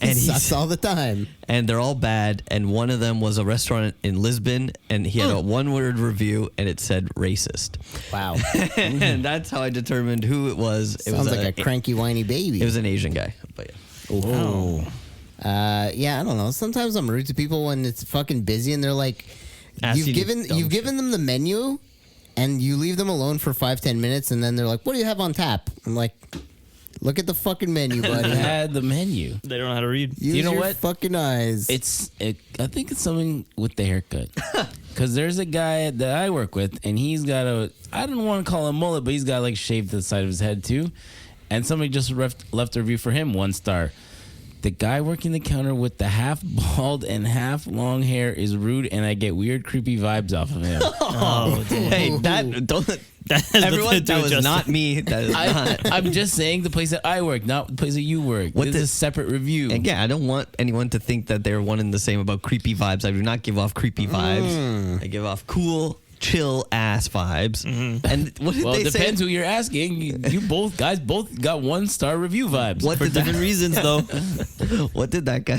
And he he sucks all the time. and they're all bad. And one of them was a restaurant in Lisbon, and he had a one-word review, and it said racist. Wow. And that's how I determined who it was. It Sounds was like a cranky, whiny baby. It was an Asian guy, but yeah. Oh. Yeah, I don't know. Sometimes I'm rude to people when it's fucking busy and they're like, Ask you've you to given dumb them the menu, and you leave them alone for 5-10 minutes, and then they're like, "What do you have on tap?" I'm like, "Look at the fucking menu, buddy. I had the menu. They don't know how to read. Use You know your what? fucking eyes." I think it's something with the haircut. Because there's a guy that I work with, and he's got I don't want to call him mullet, but he's got like shaved to the side of his head too. And somebody just left a review for him, 1 star. The guy working the counter with the half bald and half long hair is rude, and I get weird, creepy vibes off of him. Oh, damn. Hey, that don't. That has nothing to Everyone, do that with was Justin. not me. That is not. I'm just saying the place that I work, not the place that you work. What This the- is a separate review. And yeah, I don't want anyone to think that they're one and the same about creepy vibes. I do not give off creepy vibes. I give off cool, chill ass vibes. And what did Well, they it say? depends who you're asking. You both got 1 star review vibes. What For did that, different reasons, though. what did that guy?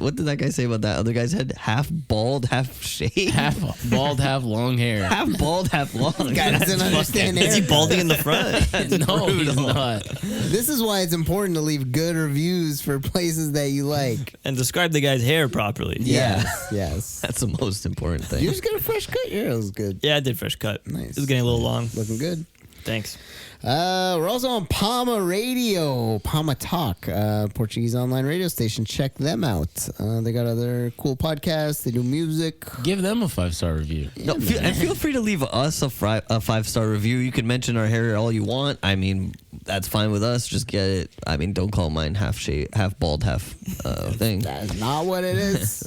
What did that guy say about that other guy's head? Half bald, half shaved. Half bald, half long hair. Half bald, half long. Guy doesn't understand Is he haircuts. balding in the front? No, he's not. This is why it's important to leave good reviews for places that you like. And describe the guy's hair properly. Yes. That's the most important thing. You just got a fresh cut. Your hair was good. Yeah, I did fresh cut. Nice. It was getting a little long. Looking good. Thanks. We're also on Pama Radio, Pama Talk, Portuguese online radio station. Check them out. They got other cool podcasts. They do music. Give them a 5-star review. No, feel free to leave us a 5-star review. You can mention our hair all you want. I mean, that's fine with us. Just get it. I mean, don't call mine half bald, half thing. That's not what it is.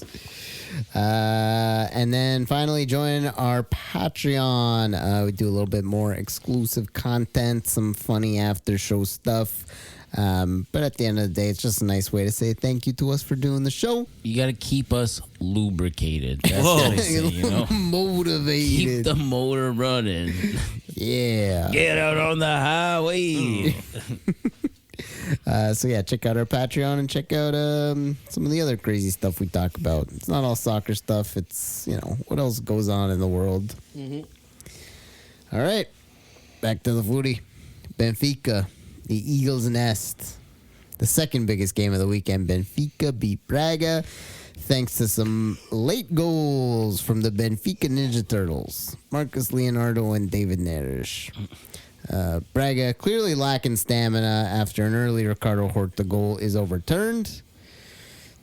And then finally join our Patreon. We do a little bit more exclusive content, some funny after show stuff. But at the end of the day, it's just a nice way to say thank you to us for doing the show. You got to keep us lubricated. That's Whoa. what I say, you know? Motivated. Keep the motor running. Yeah. Get out on the highway. So yeah, check out our Patreon and check out some of the other crazy stuff we talk about. It's not all soccer stuff. It's, what else goes on in the world. All right, back to the footy. Benfica, the Eagles' Nest. The second biggest game of the weekend. Benfica beat Braga thanks to some late goals from the Benfica Ninja Turtles, Marcus Leonardo and David Neres. Braga clearly lacking stamina after an early Ricardo Horta goal is overturned.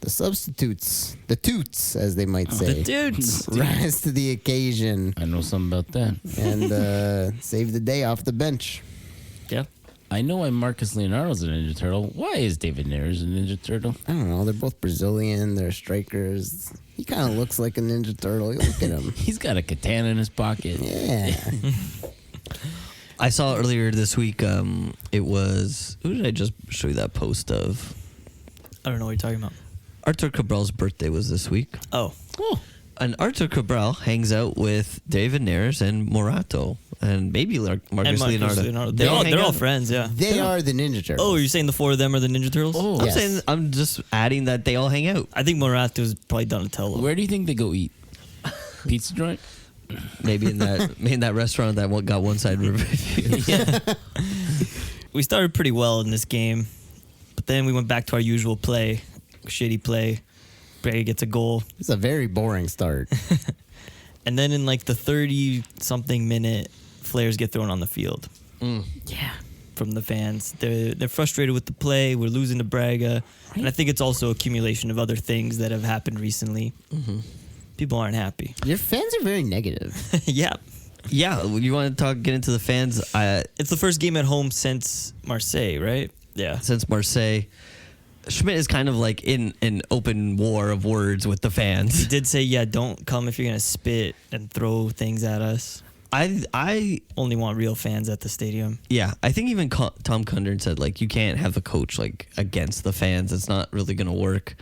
The substitutes, the toots, as they might say, The dudes. rise to the occasion I know something about that. and save the day off the bench. Yeah. I know why Marcus Leonardo's a Ninja Turtle. Why is David Neres a Ninja Turtle? I don't know. They're both Brazilian. They're strikers. He kind of looks like a Ninja Turtle. You look at him. He's got a katana in his pocket. Yeah. I saw earlier this week. It was who did I just show you that post of? I don't know what you're talking about. Arthur Cabral's birthday was this week. Oh. And Arthur Cabral hangs out with David Neres and Morato and maybe Marcus Leonardo. They're hang all out. friends, yeah. They are the Ninja Turtles. Oh, you're saying the 4 of them are the Ninja Turtles? Oh. I'm Yes. saying I'm just adding that they all hang out. I think Morato's probably Donatello. Where do you think they go eat? Pizza joint? Maybe in that restaurant that got one side review. Yeah. We started pretty well in this game, but then we went back to our usual play, shitty play. Braga gets a goal, It's a very boring start. and then in like the 30-something minute, flares get thrown on the field. Yeah. From the fans. They're frustrated with the play. We're losing to Braga. And I think it's also accumulation of other things that have happened recently. People aren't happy. Your fans are very negative. Yeah. Yeah, you want to get into the fans? It's the first game at home since Marseille, right? Yeah. Since Marseille, Schmidt is kind of like in an open war of words with the He fans. did say, yeah, don't come if you're going to spit and throw things at us. I Only want real fans at the stadium. yeah, I think even Tom Cundern said like you can't have a coach like against the fans. It's not really gonna work.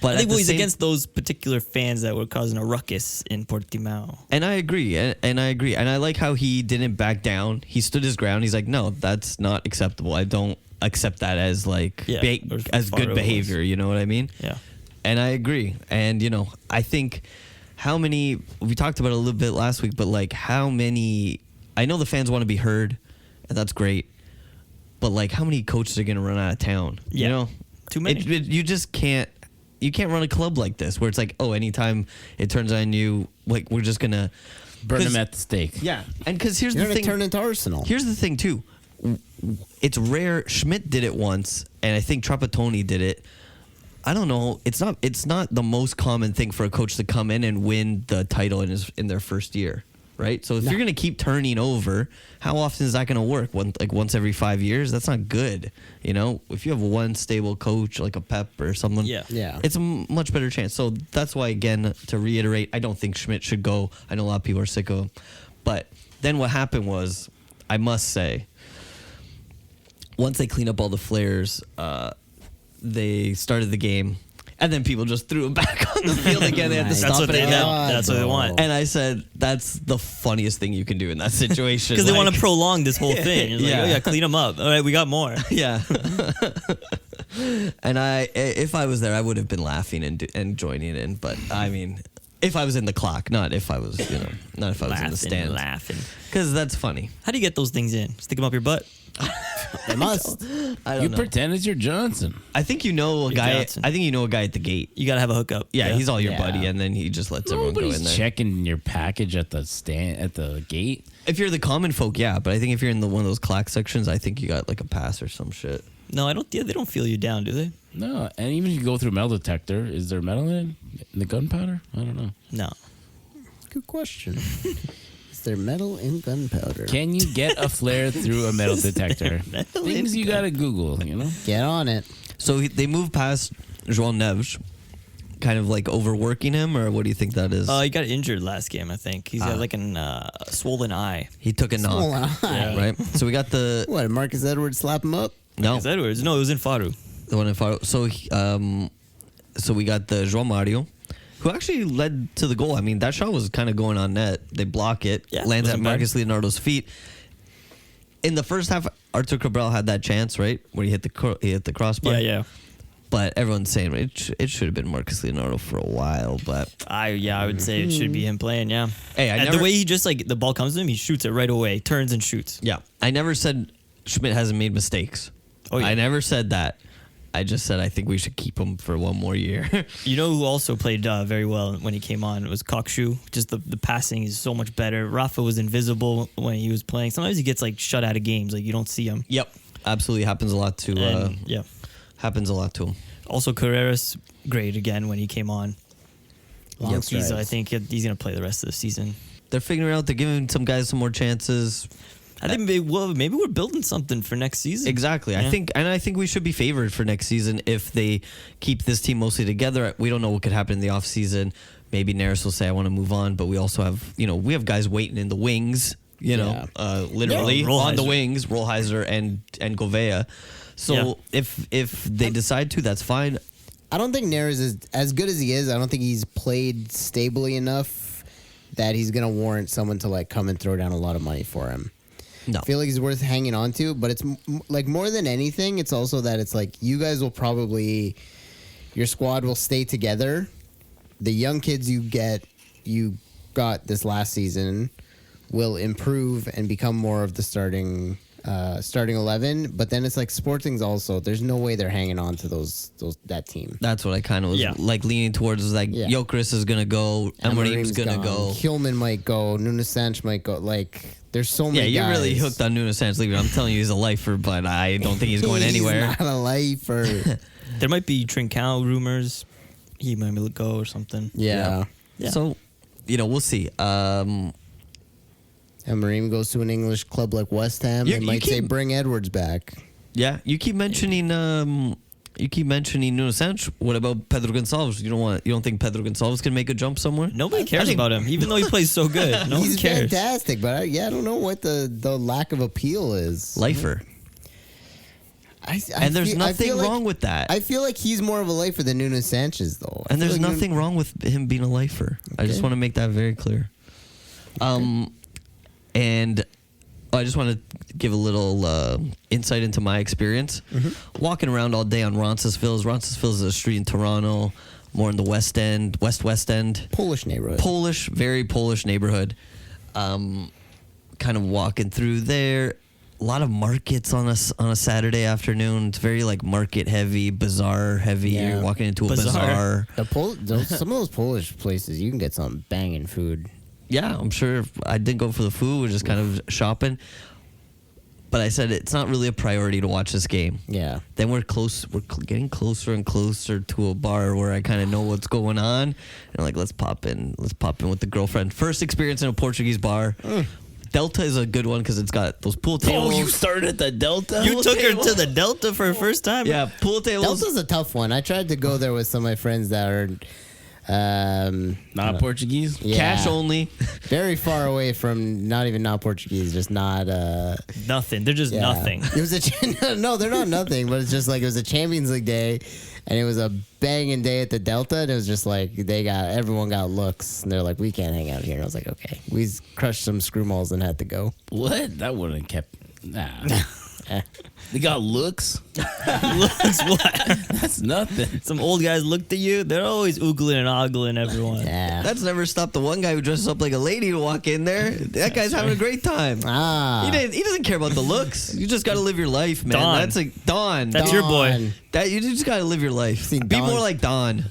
But I think at the he's same- against those particular fans that were causing a ruckus in Portimao. And I agree, and I agree, and I like how he didn't back down. He stood his ground. He's like, no, that's not acceptable. I don't accept that as like Yeah, or as far good it behavior. was. You know what I mean? Yeah. And I agree. And I think how many we talked about it a little bit last week, but like how many? I know the fans want to be heard, and that's great. But like, how many coaches are going to run out of town? Yeah. You know, Too many. You just can't. You can't run a club like this where it's like, oh, anytime it turns on you, like we're just gonna Burn 'cause- them at the stake. Yeah, and because here's You're the gonna thing. turn into Arsenal. Here's the thing too. It's rare. Schmidt did it once, and I think Trapattoni did it. I don't know. It's not the most common thing for a coach to come in and win the title in their first year, right? So if you're gonna keep turning over, how often is that gonna work? Once every 5 years? That's not good. If you have one stable coach like a Pep or someone, Yeah. it's a much better chance. So that's why, again, to reiterate, I don't think Schmidt should go. I know a lot of people are sick of him, but then what happened was, I must say, once they cleaned up all the flares, they started the game, and then people just threw him back on the field again. They had to Nice. stop That's what it they again. want. That's what they want. And I said, that's the funniest thing you can do in that situation. Because they want Like, to prolong this whole thing. It's like, Yeah. oh yeah, clean them up. All right, we got more. Yeah. And if I was there, I would have been laughing and joining in. But I mean, if I was in the clock, not if I was, not if I was in the stand. Laughing. Because that's funny. How do you get those things in? Stick them up your butt? They must. I You don't know. pretend it's your Johnson. I think you know a You're guy. Johnson. I think you know a guy at the gate. You got to have a hookup. Yeah, he's all your Yeah. buddy, and then he just lets everyone go in Nobody's there. checking your package at the stand at the gate. If you're the common folk, yeah, but I think if you're in one of those clock sections, I think you got like a pass or some shit. No, I don't. Yeah, they don't feel you down, do they? No, and even if you go through a metal detector, is there metal in it? In the gunpowder? I don't know. No. Good question. Is there metal in gunpowder? Can you get a flare through a metal detector? metal Things in you gotta Google, Get on it. So they moved past João Neves, kind of like overworking him, or what do you think that is? He got injured last game, I think. He's got like an swollen eye. He took a knock, Swollen eye. right? So we got the What, Marcus Edwards slap him up? no, Is Edwards? No, it was in Faru. the one in Faro. So so we got the João Mario, who actually led to the goal. I mean, that shot was kind of going on net. They block it, Yeah, lands at wasn't bad. Marcus Leonardo's feet. In the first half, Artur Cabral had that chance, right, where he hit the crossbar. Yeah. But everyone's saying it should have been Marcus Leonardo for a while. But I would say it should be him playing. Yeah. hey, And the way he just like the ball comes to him, he shoots it right away, turns and shoots. yeah, I never said Schmidt hasn't made mistakes. Oh, yeah. I never said that. I just said I think we should keep him for one more year. You know who also played very well when he came on? It was Kokshu. Just the passing is so much better. Rafa was invisible when he was playing. Sometimes he gets like shut out of games, like you don't see him. Yep, absolutely happens a lot to And, yeah. happens a lot to him. Also, Carreras great again when he came on. Long strides. I think he's gonna play the rest of the season. They're figuring out. They're giving some guys some more chances. I think maybe we're building something for next season. Exactly. Yeah. I think we should be favored for next season if they keep this team mostly together. We don't know what could happen in the offseason. Maybe Neres will say I want to move on, but we also have we have guys waiting in the wings. Literally Yeah, on the Rollheiser. wings, Rollheiser and Govea. So if they decide to, that's fine. I don't think Neres is as good as he is. I don't think he's played stably enough that he's gonna warrant someone to like come and throw down a lot of money for him. No. I feel like he's worth hanging on to, but it's like more than anything, it's also that it's like you guys will probably, your squad will stay together. The young kids you got this last season will improve and become more of the starting 11. But then it's like Sporting's also, there's no way they're hanging on to that team. That's what I kind of was like leaning towards. Was like Yeah. Gyokeres is gonna go, Amorim's gonna go. Hillman might go. Nunes Sanch might go. Like, there's so Yeah, many you're guys. really hooked on Nunes Santos leaving. I'm telling you, he's a lifer, but I don't think he's going anywhere. He's not a lifer. There might be Trincao rumors. He might go or something. Yeah. Yeah. So, we'll see. And Marine goes to an English club like West Ham. You- They you might say, keep- bring Edwards back. Yeah, you keep mentioning You keep mentioning Nuno Santos. What about Pedro Gonçalves? You don't think Pedro Gonçalves can make a jump somewhere? Nobody I cares think- about him, even though he plays so good. No one He's cares. fantastic, but I don't know what the lack of appeal is. Lifer. And there's nothing wrong with that. I feel like he's more of a lifer than Nuno Sanchez, though. And there's nothing wrong with him being a lifer. I just Okay. want to make that very clear. And I just want to give a little insight into my experience. Walking around all day on Roncesvalles. Roncesvalles is a street in Toronto, more in the West End, West End. Polish neighborhood. Polish, very Polish neighborhood. Kind of walking through there. A lot of markets on a Saturday afternoon. It's very like market heavy, bazaar heavy. Yeah. You're walking into a Bazaar. bazaar. Some of those Polish places, you can get some banging food. Yeah, I'm sure I didn't go for the food. We're just kind of shopping. But I said it's not really a priority to watch this game. Yeah. Then we're getting closer and closer to a bar where I kind of know what's going on. And I'm like, let's pop in with the girlfriend. First experience in a Portuguese bar. Delta is a good one because it's got those pool tables. started at the Delta? You took her to the Delta for her first time? Yeah, pool tables. Delta's a tough one. I tried to go there with some of my friends that are Not Portuguese? yeah, Cash only. very far away from not Portuguese, just not Nothing. They're just yeah. nothing. It was no, they're not nothing, but it's just like it was a Champions League day, and it was a banging day at the Delta, and it was just like everyone got looks, and they're like, we can't hang out here. And I was like, okay, we crushed some screw malls and had to go. What? That wouldn't have kept. Nah. They got looks? Looks what? That's nothing. Some old guys looked at you. They're always oogling and ogling everyone. Yeah. That's never stopped the one guy who dresses up like a lady to walk in there. That guy's having a great time. He doesn't care about the looks. You just got to live your life, man. Don. That's like Don. That's your boy. Dawn. That you just got to live your life. Seen Be Don. more like Don.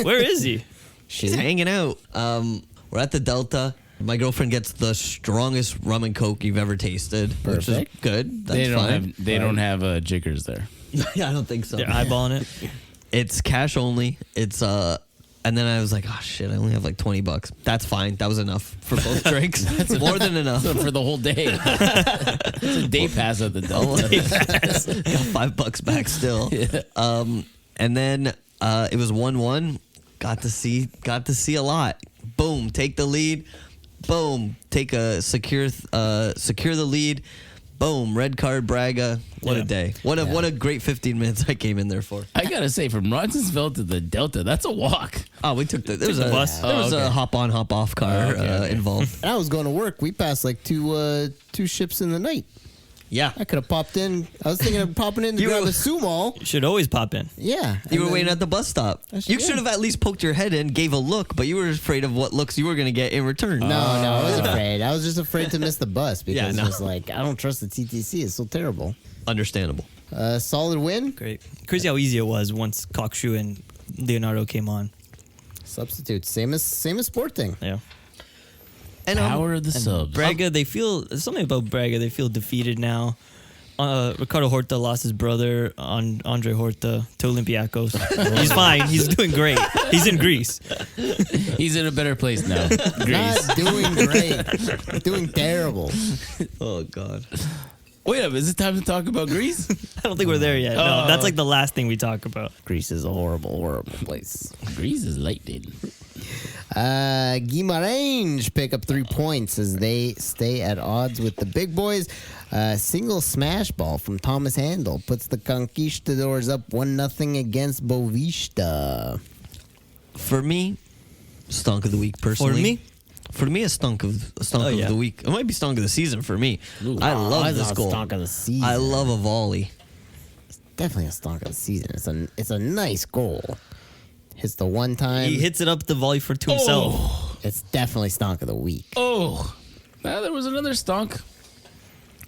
Where is he? She's hanging out. We're at the Delta. My girlfriend gets the strongest rum and coke you've ever tasted, which is Perfect. good. That's fine. They don't have jiggers there. Yeah, I don't think so. They're eyeballing it. It's cash only. It's and then I was like, oh shit, I only have like $20. That's fine. That was enough for both drinks. That's more than enough. So for the whole day. It's a day pass at the Delta. Got $5 back still. And then it was 1-1. Got to see a lot. Boom, take the lead. Boom, secure the lead. Boom, red card Braga. What a day. What a great 15 minutes I came in there for. I gotta say, from Roncesvalles to the Delta, that's a walk. Oh, we took there was the a bus. There was okay. a hop on, hop off car okay. involved. And I was going to work. We passed like two ships in the night. Yeah. I could have popped in. I was thinking of popping in to You grab were- a sumo. You should always pop in. Yeah. You were waiting at the bus stop. You should have at least poked your head in, gave a look, but you were afraid of what looks you were going to get in return. No, I was afraid. I was just afraid to miss the bus because no. it was like, I don't trust the TTC. It's so terrible. Understandable. Solid win. Great. Crazy how easy it was once Kokshu and Leonardo came on. Substitute. Same as Sporting. Yeah. And Power of the subs. Braga, they feel there's something about Braga. They feel defeated now. Ricardo Horta lost his brother, Andre Horta, to Olympiacos. He's fine. He's doing great. He's in Greece. He's in a better place now. Greece. Not doing great. Doing terrible. Oh God. Wait up, is it time to talk about Greece? I don't think we're there yet. No, that's like the last thing we talk about. Greece is a horrible, horrible place. Greece is lightning. Guimarães pick up 3 points as they stay at odds with the big boys. Single smash ball from Tomas Handel puts the Conquistadors up 1-0 against Boavista. For me, stunk of the week personally. For me, a stunk of yeah. Oh, the week. It might be stunk of the season for me. Ooh. I love this thought goal. Stonk of the season. I love a volley. Definitely a stonk of the season. It's a nice goal. Hits the one time. He hits it up the volley for to himself. Oh. It's definitely stonk of the week. Oh. Now there was another stonk.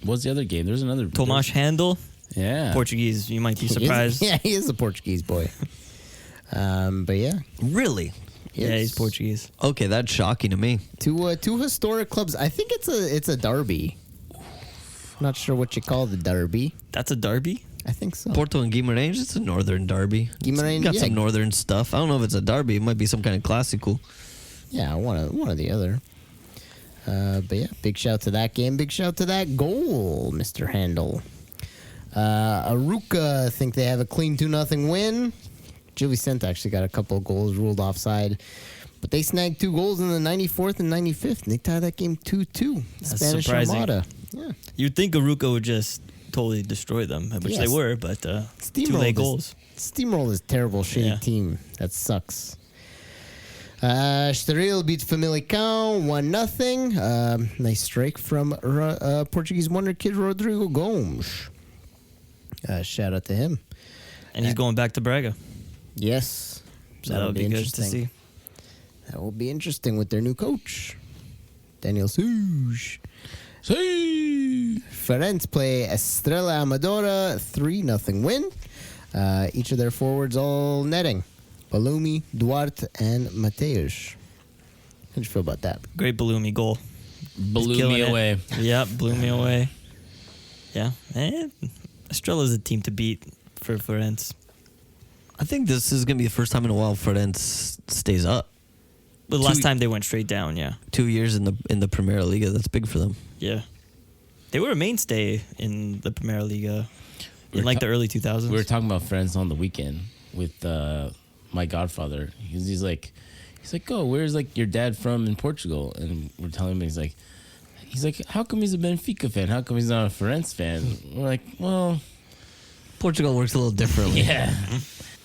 What's the other game? There's another. Tomas Handel, Yeah. Portuguese. You might be surprised. Yeah, he is a Portuguese boy. But yeah. Really? Yeah, he's Portuguese. Okay, that's shocking to me. Two historic clubs. I think it's a derby. Not sure what you call the derby. That's a derby? I think so. Porto and Guimarães, it's a northern derby. Guimarães, Got yeah. some northern stuff. I don't know if it's a derby. It might be some kind of classical. Yeah, one or the other. But yeah, big shout to that game. Big shout to that goal, Mr. Handel. Aruca, I think they have a clean 2-0 win. Gil Vicente actually got a couple of goals ruled offside. But they snagged 2 goals in the 94th and 95th, and they tied that game 2-2. That's Spanish surprising. Armada. Yeah. You'd think Aruca would just totally destroy them, which they Yes. were, but 2 Steamrolled late goals. Steamroll is terrible, shitty Yeah. team. That sucks. Estoril beat Famalicão 1-0. Nice strike from Portuguese wonder kid Rodrigo Gomes. Shout out to him. And he's going back to Braga. Yes. So that'll be good to see. That will be interesting with their new coach, Daniel Souge. Ferenc play Estrela Amadora 3-0 win. Each of their forwards all netting. Balumi, Duarte, and Mateus. How'd you feel about that? Great Balumi goal. Blew killing me it. away. Yep, blew me away. Yeah. Estrella's a team to beat for Ferenc. I think this is gonna be the first time in a while Ferenc stays up. The last time they went straight down, yeah. 2 years in the Primera Liga. That's big for them. Yeah. They were a mainstay in the Primera Liga in We're like ta- the early 2000s. We were talking about friends on the weekend with my godfather. He's like, oh, where's like your dad from in Portugal? And we're telling him he's like, how come he's a Benfica fan? How come he's not a Ferenc fan? We're like, well, Portugal works a little differently. yeah.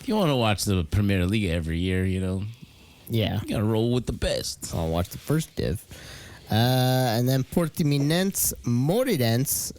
If you want to watch the Premier League every year, Yeah. you gotta roll with the best. I'll watch the first div. And then Portimonense, Moreirense,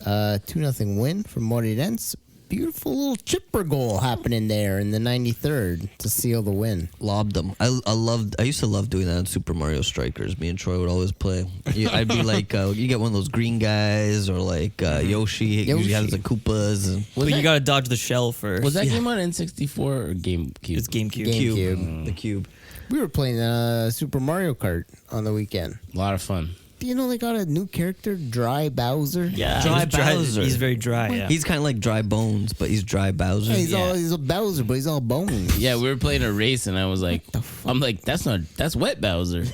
2-0 win for Moreirense. Beautiful little chipper goal happening there in the 93rd to seal the win. Lobbed them. I used to love doing that in Super Mario Strikers. Me and Troy would always play. I'd be like, you get one of those green guys or like Yoshi. Usually has the Koopas. And but you got to dodge the shell first. Was that game on N64 or GameCube? It's GameCube. GameCube. the cube. We were playing Super Mario Kart on the weekend. A lot of fun. Do you know they got a new character, Dry Bowser? Yeah, Dry he's Bowser. He's very dry, yeah. He's kind of like Dry Bones, but he's Dry Bowser. Yeah, he's a Bowser, but he's all bones. Yeah, we were playing a race, and I was like, that's Wet Bowser.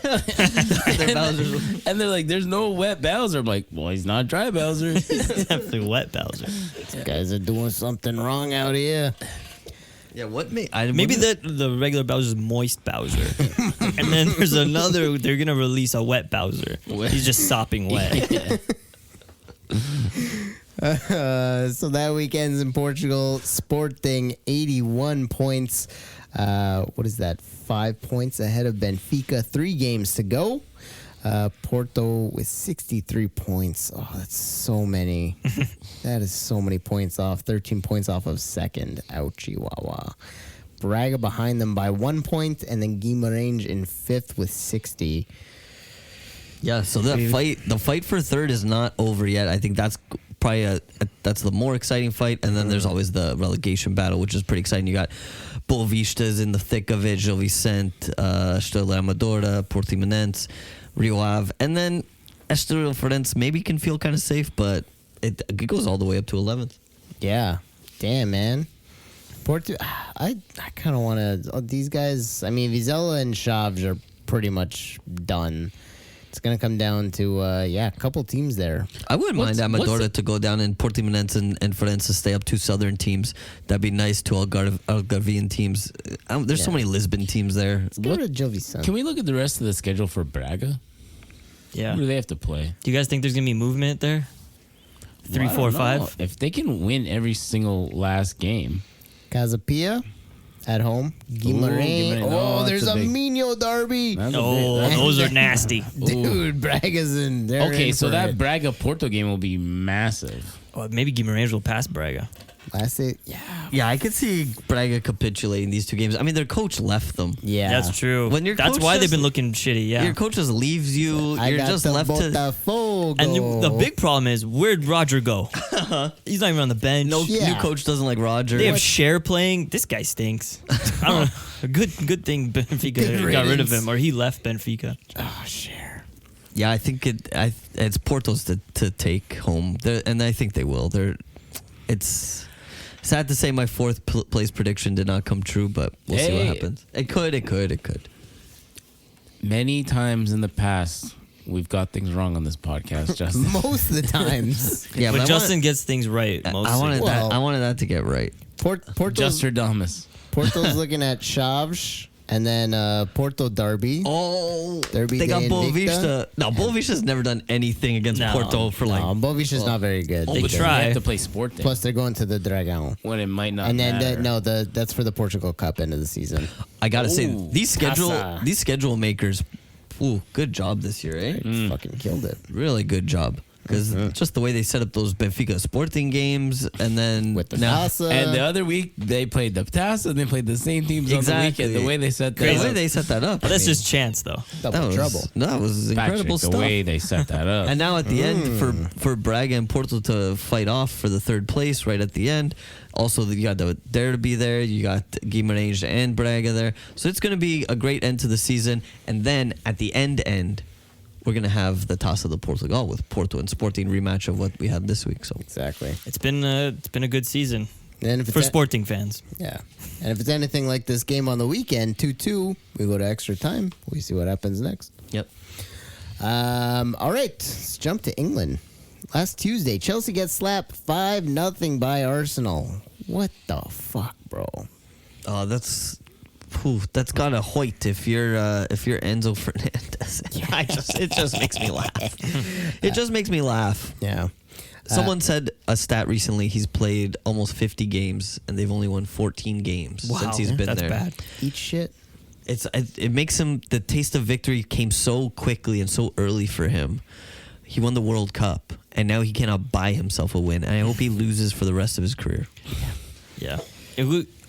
And they're like, there's no Wet Bowser. I'm like, well, he's not Dry Bowser. Definitely wet Bowser. These guys are doing something wrong out here. Yeah, what made Maybe the regular Bowser is moist Bowser. And then there's another, they're going to release a wet Bowser. He's just sopping wet. So that weekend's in Portugal. Sporting 81 points. What is that? 5 points ahead of Benfica. 3 games to go. Porto with 63 points. Oh, that's so many. That is so many points off. 13 points off of second. Ouchie wawa. Braga behind them by 1 point, and then Guimarães in fifth with 60. Yeah, so the fight for third is not over yet. I think that's probably that's the more exciting fight, and then there's always the relegation battle, which is pretty exciting. You got Boavista is in the thick of it, Gil Vicente, Estrela Amadora, Portimonense, Rio Ave, and then Estoril Ferenc maybe can feel kind of safe, but it goes all the way up to 11th. Yeah. Damn, man. Porto, I kind of want to. These guys, I mean, Vizela and Chaves are pretty much done. It's going to come down to, a couple teams there. I wouldn't mind Amadora to go down and Portimonense and Ferenc to stay up 2 southern teams. That'd be nice to Algarvian teams. There's so many Lisbon teams there. Let's go to Gil Vicente. Can we look at the rest of the schedule for Braga? Yeah. Who do they have to play? Do you guys think there's going to be movement there? 3, Well, I 4, don't know. 5? If they can win every single last game. Casapia at home. Guimarães. Guimarães. Oh, Oh, there's that's a a big- Minho derby. That's Those are nasty. Dude, Braga's in there. Okay, so that Braga Porto game will be massive. Oh, maybe Guimarães will pass Braga. Last it. Yeah, I could see Braga capitulating these 2 games. I mean, their coach left them. Yeah. That's true. When your That's coach why they've just- been looking shitty, yeah. Your coach just leaves you. I You're got just the left to. Botafogo. And the big problem is, where'd Roger go? He's not even on the bench. No, Yeah. new coach doesn't like Roger. They have Cher playing. This guy stinks. I don't know. A good thing Benfica Good got rid of riddance. him, or he left Benfica. Oh, share. Yeah, I think it's Porto's to take home, and I think they will. It's sad to say my 4th place prediction did not come true, but we'll see what Hey. happens. It could. Many times in the past, we've got things wrong on this podcast, Justin. Most of the times. Yeah, but I Justin gets things right. I Mostly. wanted Well- that. I wanted that to get right. Porto's Justradamus. looking at Chaves and then Porto Derby. Oh, Derby they got de Boavista. No, Boavista's never done anything against No. Porto for like. No, Boavista's not very good. They But try. They have to play sport then. Plus, they're going to the Dragão. when it might not And then matter. that's for the Portugal Cup end of the season. I gotta say, Ooh, these Casa. schedule makers. Ooh, good job this year, eh? Fucking killed it Really good job. Because just the way they set up those Benfica Sporting games, and then with the now Casa. And the other week, they played the Taça, and they played the same teams on Exactly. the weekend. The way they set that the up. way they set that up. But that's just chance, though. double was trouble. That was incredible the stuff. way they set that up. And now at the end, for Braga and Porto to fight off for the third place right at the end. Also, you got the Dare to be there. You got Guimarães and Braga there. So it's going to be a great end to the season. And then at the end, we're going to have the Taça de Portugal with Porto and Sporting rematch of what we had this week. So Exactly. It's been a good season And if it's for Sporting fans. Yeah. And if it's anything like this game on the weekend, 2-2, we go to extra time. We see what happens next. yep. All right. Let's jump to England. Last Tuesday, Chelsea gets slapped 5-0 by Arsenal. What the fuck, bro? That's got a Hoyt if you're Enzo Fernandez. It just makes me laugh. It just makes me laugh. Yeah. Someone said a stat recently. He's played almost 50 games, and they've only won 14 games since he's been that's there. bad. Eat shit. It makes him, the taste of victory came so quickly and so early for him. He won the World Cup, and now he cannot buy himself a win. And I hope he loses for the rest of his career. Yeah.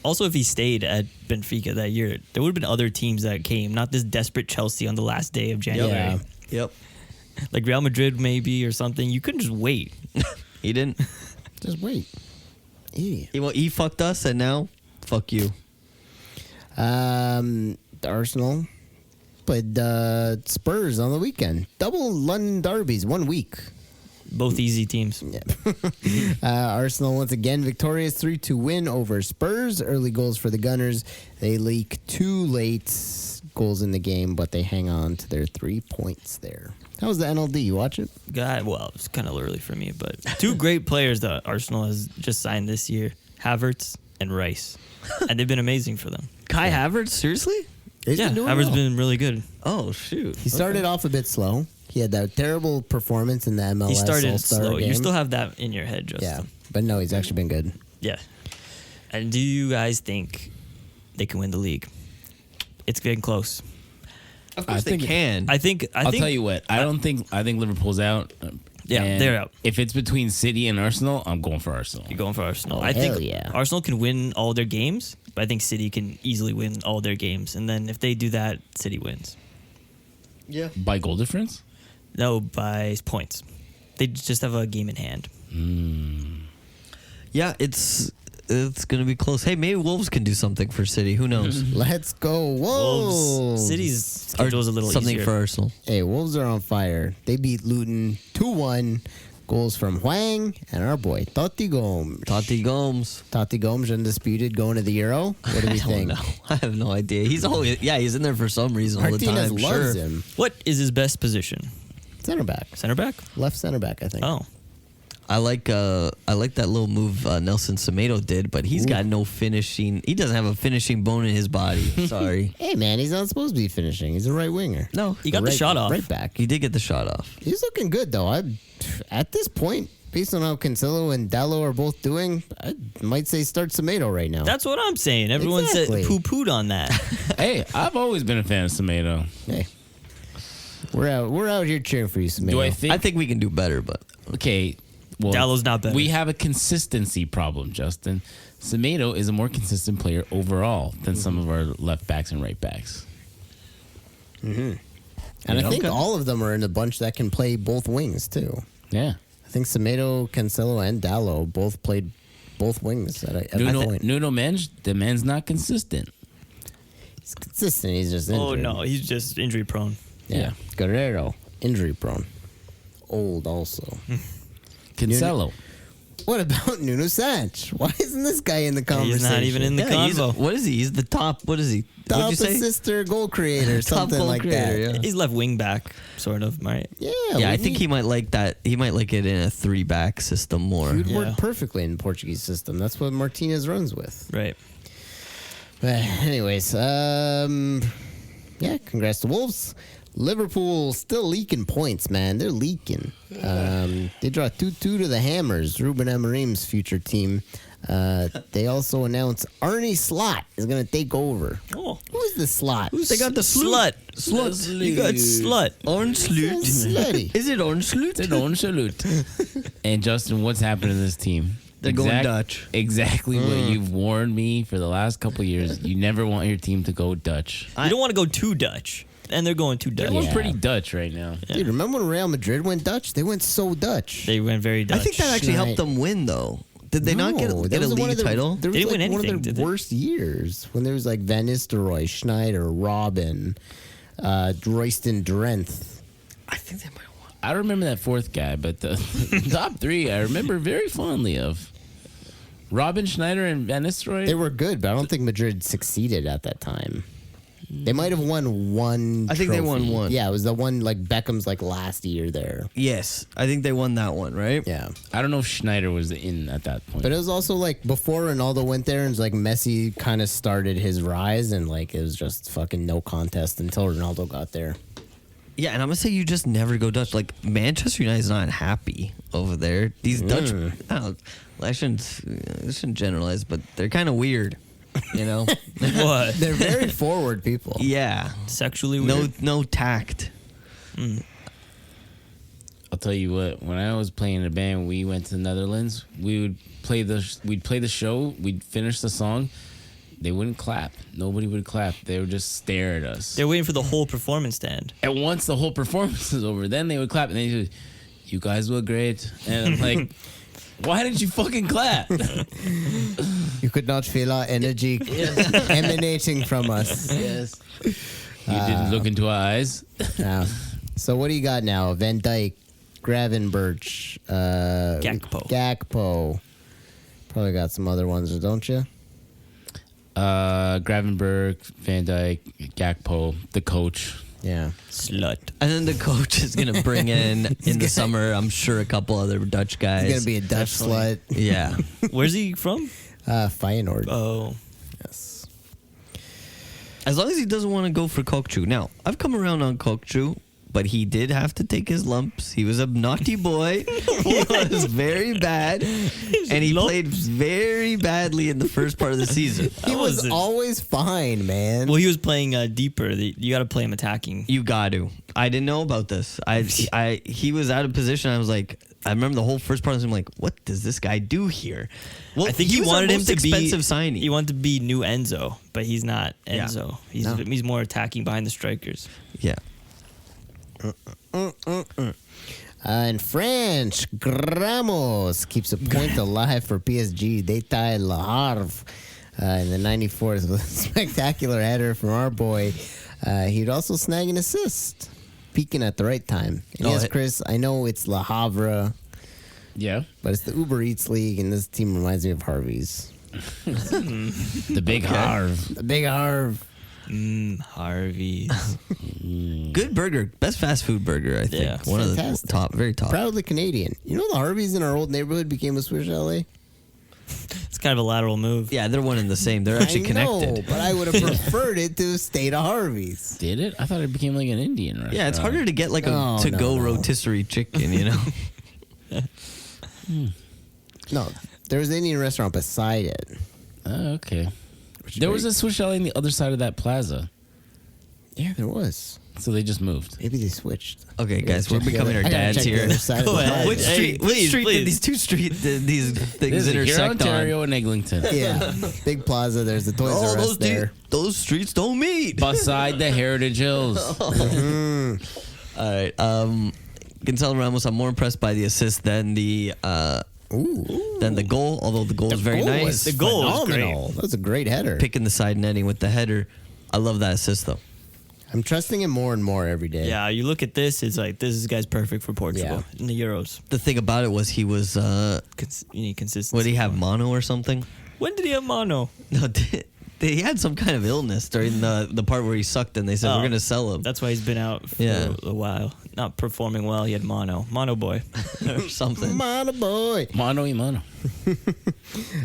Also, if he stayed at Benfica that year, there would have been other teams that came, not this desperate Chelsea on the last day of January. Yeah. Yep. Like Real Madrid maybe or something. You couldn't just wait. He didn't. Just wait. Idiot. He fucked us, and now fuck you. Arsenal played Spurs on the weekend. Double London derbies, 1 week. Both easy teams. Yeah. Arsenal once again victorious 3-2 win over Spurs. Early goals for the Gunners. They leak 2 late goals in the game, but they hang on to their 3 points there. How was the NLD? You watch it? God, well, it's kind of early for me, but two great players that Arsenal has just signed this year, Havertz and Rice. And they've been amazing for them. Kai Havertz, seriously? He's Yeah, been doing Havertz well. been really good. Oh shoot. He started off a bit slow. He had that terrible performance in the MLS He started All-Star slow. game. You still have that in your head, Justin. Yeah, but no, he's actually been good. Yeah. And do you guys think they can win the league? It's getting close. Of course they they can. I think. I'll tell you what. I think Liverpool's out. Yeah, And they're out. If it's between City and Arsenal, I'm going for Arsenal. You're going for Arsenal. Oh, I think hell yeah. Arsenal can win all their games, but I think City can easily win all their games. And then if they do that, City wins. Yeah. By goal difference? No, by points. They just have a game in hand. Yeah, it's gonna be close. Hey, maybe Wolves can do something for City. Who knows? Let's go Wolves. Wolves. City's schedule is a little something easier. for Arsenal. Hey, Wolves are on fire. They beat Luton 2-1. Goals from Hwang and our boy Totti Gomes. Totti Gomes. Totti Gomes undisputed going to the Euro. What do we think? No, I have no idea. He's he's in there for some reason all the Martinez time. loves Sure. him. What is his best position? Center back. Center back? Left center back, I think. Oh. I like that little move Nelson Semedo did, but he's got no finishing. He doesn't have a finishing bone in his body. Sorry. Hey, man, he's not supposed to be finishing. He's a right winger. No, He got the shot off. Right back. he did get the shot off. He's looking good, though. At this point, based on how Cancelo and Dallo are both doing, I might say start Semedo right now. That's what I'm saying. Everyone Exactly. said poo-pooed on that. Hey, I've always been a fan of Semedo. Hey, we're out here cheering for you, Semedo. Do I I think we can do better, but Okay. Well, Dallo's not better. We have a consistency problem, Justin. Semedo is a more consistent player overall than some of our left backs and right backs. And I think all of them are in a bunch that can play both wings too. Yeah. I think Semedo, Cancelo, and Dallo both played both wings at a point. Nuno Mendes, the man's not consistent. He's consistent. He's just injured. Oh, no. He's just injury prone. Yeah. Guerrero, injury prone. Old also. Cancelo. What about Nuno Sanch? Why isn't this guy in the conversation? He's not even in the convo. What is he? He's the top. What is he? Top What'd you say? assist or goal creator, Top something goal like creator, that. yeah. He's left wing back, sort of, right? Yeah, Yeah, I we think need- he might like that. He might like it in a 3-back system more. He would Yeah. work perfectly in the Portuguese system. That's what Martinez runs with. Right. But anyways, yeah, congrats to Wolves. Liverpool still leaking points, man. They're leaking. They draw 2-2 to the Hammers, Ruben Amorim's future team. They also announced Arne Slot is going to take over. Oh. Who's the Slot? They got the Slut. Slut. You got slut. Orange Slut. Slutty. Is it Orange Slut? They don't salute. And Justin, what's happened to this team? They're going Dutch. Exactly what you've warned me for the last couple of years. You never want your team to go Dutch. You don't want to go too Dutch. And they're going too Dutch. They're going Yeah. pretty Dutch right now. Dude, remember when Real Madrid went Dutch? They went so Dutch. They went very Dutch. I think that actually helped them win, though. Did they not get No, a that was one league of their- title? There was They didn't like win one anything, of did their they? worst years when there was like Van Nistelrooy, Schneider, Robin, Royston Drenthe. I think they might have won. I don't remember that fourth guy, but the top three I remember very fondly of. Robin Schneider and Van Nistelrooy. They were good, but I don't think Madrid succeeded at that time. They might have won one. I think they won trophy. one. Yeah, it was the one like Beckham's like last year there. Yes, I think they won that one, right? Yeah, I don't know if Schneider was in at that point. but it was also like before Ronaldo went there, and it's like Messi kind of started his rise, and like it was just fucking no contest until Ronaldo got there. Yeah, and I'm gonna say you just never go Dutch. Like Manchester United's not happy over there. These Dutch, I don't. I shouldn't generalize, but they're kind of weird. You know? What? They're very forward people. Yeah. Sexually No, weird. no tact. I'll tell you what. When I was playing in a band, we went to the Netherlands. We'd play the show. We'd finish the song. They wouldn't clap. Nobody would clap. They would just stare at us. They're waiting for the whole performance to end. And once the whole performance is over, then they would clap and they would, "You guys were great." And I'm like, "Why didn't you fucking clap?" You could not feel our energy emanating from us. Yes. You didn't look into our eyes. Yeah. So what do you got now? Van Dijk, Gravenberch, Gakpo. Probably got some other ones, don't you? Gravenberg, Van Dijk, Gakpo, the coach. Yeah. Slut. And then the coach is gonna bring in the summer, I'm sure, a couple other Dutch guys. He's gonna be a Dutch slut. Yeah. Where's he from? Feyenoord. Oh. Yes. As long as he doesn't want to go for Kokchu. Now, I've come around on Kokchu, but he did have to take his lumps. He was a naughty boy. He was very bad. And he played very badly in the first part of the season. He was always fine, man. Well, he was playing deeper. You got to play him attacking. You got to. I didn't know about this. He was out of position. I was like, I remember the whole first part of him like, what does this guy do here? Well, I think he was our wanted him most to be expensive signing. He wanted to be new Enzo, but he's not Yeah. Enzo. No. He's more attacking behind the strikers. Yeah. In French, Gramos keeps a point alive for PSG. Détail Le Havre in the 94th with a spectacular header from our boy. He'd also snag an assist, peaking at the right time. And yes, Chris, I know it's Le Havre, Yeah. but it's the Uber Eats League, and this team reminds me of Harvey's. The big Harv. The big Harv. Harvey. Good burger. Best fast food burger, I think. Yeah. One Fantastic. of the very top. Proudly Canadian. You know the Harveys in our old neighborhood became a Swiss LA? It's kind of a lateral move. Yeah, they're one and the same. They're actually I know, connected. but I would have preferred it to stay to Harvey's. Did it? I thought it became like an Indian restaurant. Yeah, it's harder to get like a No, to-go no. rotisserie chicken, you know? No, there was an Indian restaurant beside it. Oh, okay. There was a Swiss chalet on the other side of that plaza. Yeah, there was. So they just moved. Maybe they switched. Okay, I gotta guys, we're check the becoming other- our I gotta dads check the here. other side of Go the ahead. plaza. Which Hey, street? Which please, street please. did these two these things This is here, intersect Ontario on? and Eglinton. Yeah, big plaza. There's the Toys Oh, R Us there. those streets don't meet. Beside the Heritage Hills. All right. Gonzalo Ramos, I'm more impressed by the assist than the goal. Although the goal is very goal nice. was The goal was phenomenal. That was a great header. Picking the side netting with the header. I love that assist though. I'm trusting him more and more every day. Yeah, you look at this, it's like this guy's perfect for Portugal in the Euros. The thing about it was he was, You need consistency. what did he have, mono or something? When did he have mono? No, he had some kind of illness during the part where he sucked, and they said, Oh. we're going to sell him. That's why he's been out for a while. Not performing well. He had mono. Mono boy. Or something. Mono boy. Mono y mono.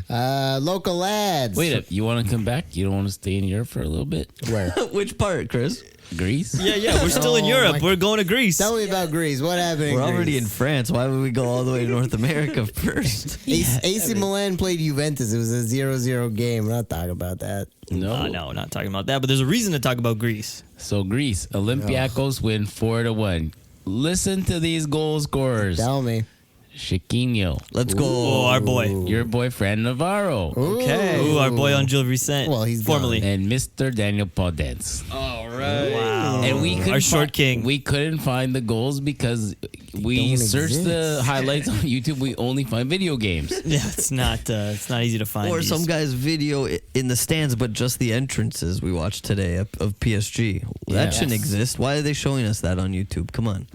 Local lads. Wait up. You want to come back? You don't want to stay in Europe for a little bit? Where? Which part, Chris? Greece? Yeah, we're still in Oh, Europe. my- We're going to Greece. Tell me about Greece. What happened? We're in already in Greece? France. Why would we go all the way to North America first? AC Milan played Juventus. It was a 0-0 game. We're not talking about that. No. No, not talking about that. But there's a reason to talk about Greece. So Greece, Olympiacos win 4-1. Listen to these goal scorers. Tell me. Chiquinho, Let's go. Oh, our boy. your boyfriend Navarro, Okay. Ooh, our boy Angel Vicente. Well, he's formerly. and Mr. Daniel Podence. All right. Wow. And we couldn't our short king. We couldn't find the goals because we don't searched the exist. highlights on YouTube. We only find video games. Yeah, it's not easy to find. Or these. some guy's video in the stands, but just the entrances we watched today of PSG. That Yes. shouldn't exist. Why are they showing us that on YouTube? Come on.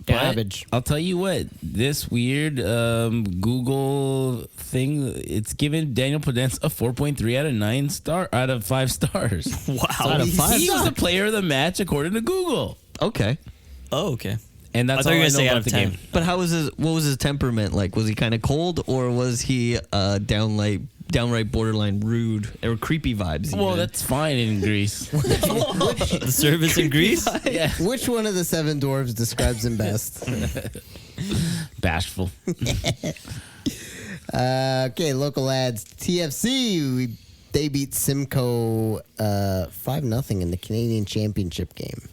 But Garbage. I'll tell you what, this weird Google thing, it's given Daniel Podence a 4.3 out of 5 stars. Wow. Out of 5? He was the player of the match according to Google. Okay. Oh, okay. And that's I thought all you were I gonna know say out about of the 10. game. But what was his temperament like? Was he kind of cold, or was he downright borderline rude or creepy vibes? Well, even? that's fine in Greece. The service in Greece. Yeah. Which one of the 7 dwarves describes him best? Bashful. Okay, local lads. TFC, they beat Simcoe 5-0 in the Canadian Championship game.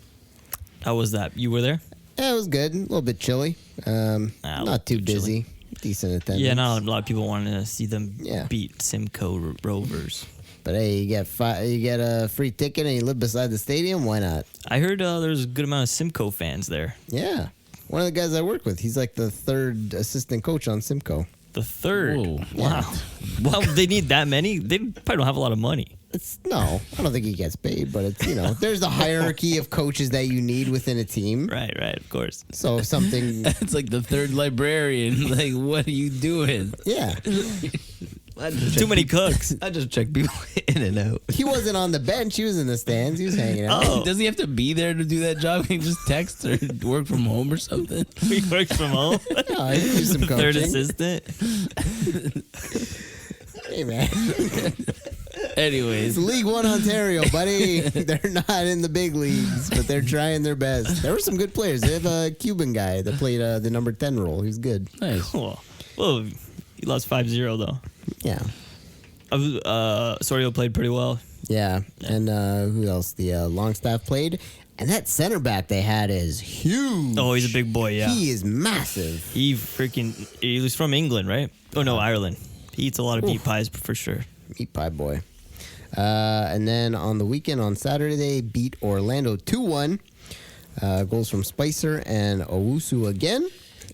How was that? You were there? Yeah, it was good. A little bit chilly. Not too too busy. Decent attendance. Yeah, not a lot of people wanted to see them Yeah. beat Simcoe Rovers. But hey, you get a free ticket and you live beside the stadium. Why not? I heard there's a good amount of Simcoe fans there. Yeah. One of the guys I work with, he's like the 3rd assistant coach on Simcoe. The 3rd. Whoa. Wow. Well, they need that many. They probably don't have a lot of money. I don't think he gets paid, but it's, there's a hierarchy of coaches that you need within a team. Right, of course. So if something, It's like the 3rd librarian. Like, what are you doing? yeah. Too many cooks. I just check people in and out. He wasn't on the bench. He was in the stands. He was hanging out. Oh. Does he have to be there to do that job? Can he just text or work from home or something? He works from home. No, he can do some coaching. 3rd assistant. Hey, man. Anyways, It's League One Ontario, buddy. They're not in the big leagues, but they're trying their best. There were some good players. They have a Cuban guy that played the number 10 role. He's good. nice. Cool. Well, he lost 5-0 though. Yeah. Sorio played pretty well. Yeah. And who else? The Longstaff played. And that center back they had is huge. Oh, he's a big boy, yeah. He is massive. He was from England, right? Oh, no, Ireland. He eats a lot of meat pies for sure. Meat pie boy. And then on the weekend, on Saturday, they beat Orlando 2-1. Goals from Spicer and Owusu again.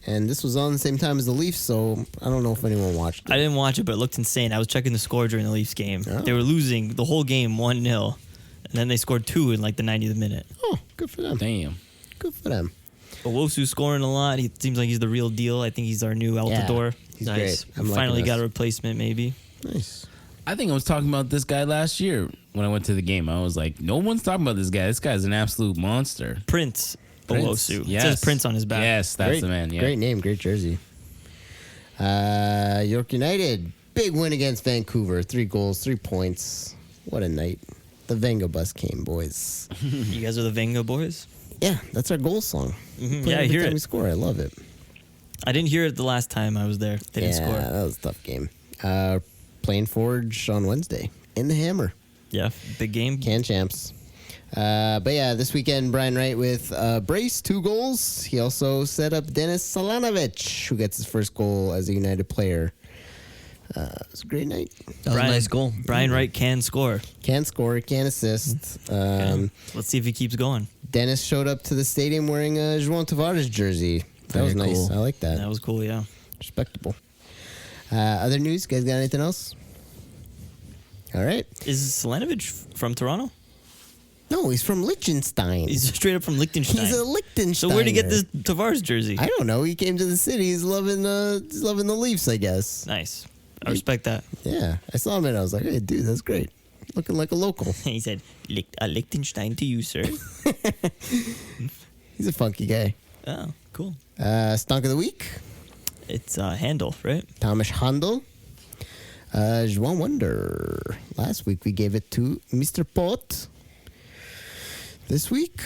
And this was on the same time as the Leafs, so I don't know if anyone watched it. I didn't watch it, but it looked insane. I was checking the score during the Leafs game. Oh. They were losing the whole game 1-0. And then they scored 2 in like the 90th minute. Oh, good for them. Damn. Good for them. Owusu scoring a lot. He seems like he's the real deal. I think he's our new Altidore. He's Nice. great. I'm Finally liking got a this. replacement, maybe. Nice. I think I was talking about this guy last year when I went to the game. I was like, no one's talking about this guy. This guy's an absolute monster. Prince Owusu. Yes. It says Prince on his back. Yes, that's Great, the man. Yeah. Great name, great jersey. York United, big win against Vancouver. 3 goals, 3 points. What a night. The Venga bus came, boys. You guys are the Venga boys? Yeah, that's our goal song. Mhm. Play Yeah, I every hear time it. we score. I love it. I didn't hear it the last time I was there. They didn't Yeah, score. that was a tough game. Playing Forge on Wednesday in the Hammer. Yeah, big game. Can champs. But yeah, this weekend, Brian Wright with brace, 2 goals. He also set up Denis Solanovic, who gets his first goal as a United player. It was a great night. That was a nice goal. Brian Wright can score. Can score, can assist. Let's see if he keeps going. Dennis showed up to the stadium wearing a João Tavares jersey. That was Very nice. cool. I like that. That was cool, yeah. Respectable. Other news? Guys got anything else? All right. Is Selenovic from Toronto? No, he's from Liechtenstein. He's straight up from Liechtenstein. He's a Liechtensteiner. So where'd he get this Tavares jersey? I don't know. He came to the city. He's loving the Leafs, I guess. Nice. I respect that. Yeah, I saw him and I was like, hey, dude, that's great. Looking like a local. He said, Liechtenstein to you, sir. He's a funky guy. Oh, cool. Stunk of the week. It's Handel, right? Tomas Handel. João Wonder. Last week we gave it to Mr. Pot. This week,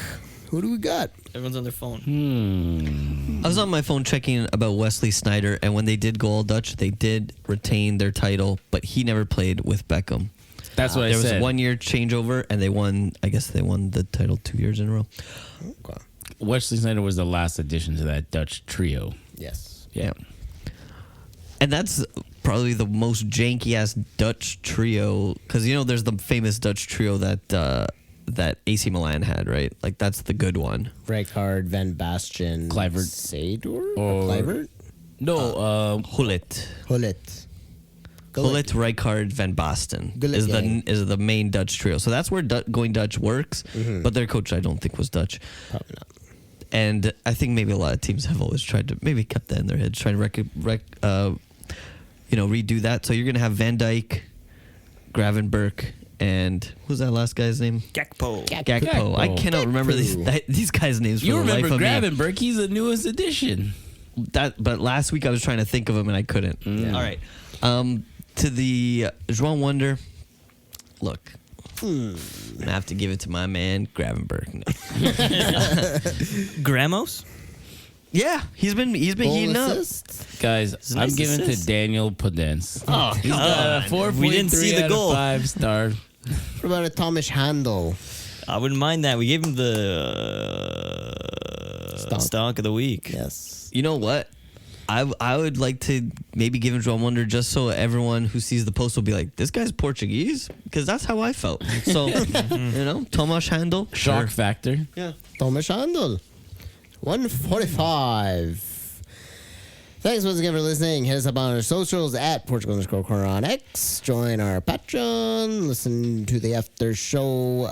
who do we got? Everyone's on their phone. I was on my phone checking about Wesley Sneijder, and when they did go all Dutch, they did retain their title, but he never played with Beckham. That's what I There was said. a 1 year changeover, and they won. I guess they won the title 2 years in a row. Okay. Wesley Sneijder was the last addition to that Dutch trio. Yes. Yeah. And that's probably the most janky ass Dutch trio, because there's the famous Dutch trio that AC Milan had, right? Like that's the good one. Rijkaard, Van Basten, Kluivert. Sador? Or- Kluivert? Gullit. Gullit. Gullit, Rijkaard, Van Basten Gullit gang. is the main Dutch trio. So that's where going Dutch works. But their coach, I don't think, was Dutch. Probably not. And I think maybe a lot of teams have always tried to maybe kept that in their heads, trying to redo that. So you're gonna have Van Dijk, Gravenberch, and who's that last guy's name? Gakpo. Gakpo. I cannot remember these guys' names for You the life remember of me. Gravenberch? He's the newest addition. But last week I was trying to think of him and I couldn't. Yeah. All right. To the João Wonder, look. I'm gonna have to give it to my man Gravenberch. Gramos? Yeah, he's been heating up. Assist? Guys, a I'm nice giving it assist. to Daniel Podence. Oh, He's got a 4.3 We didn't see the out goal. of 5 star. What about a Tomas Handel? I wouldn't mind that. We gave him the stonk of the week. Yes. You know what? I would like to maybe give him João Wonder just so everyone who sees the post will be like, this guy's Portuguese? Because that's how I felt. So, Tomas Handel. Shock factor. Yeah. Tomas Handel. 145. Thanks once again for listening. Hit us up on our socials at Portugal_Corner on X. Join our Patreon. Listen to the after show.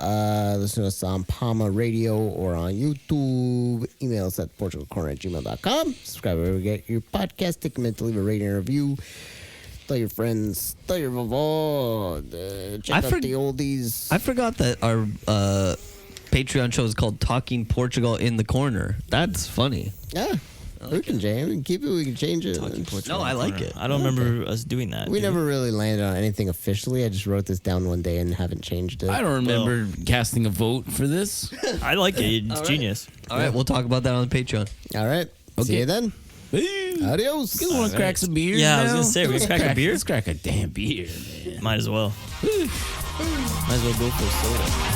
Listen to us on Pama Radio or on YouTube. Email us at portugalcorner@gmail.com. Subscribe wherever you get your podcast. Take a minute to leave a rating and review. Tell your friends. Tell your vovó. Check out the oldies. I forgot that our Patreon show is called Talking Portugal in the Corner. That's funny. Yeah. We can change. We can keep it. We can change it. No, I like it. I don't remember us doing that. We did never really landed on anything officially. I just wrote this down one day and haven't changed it. I don't remember casting a vote for this. I like it. It's genius. All right, we'll talk about that on Patreon. All right. See Okay. you then. Adios. You want to crack some beer? Yeah, I was now? gonna say, we Let's crack a beer? Let's crack a damn beer, man. Might as well. Might as well go for a soda.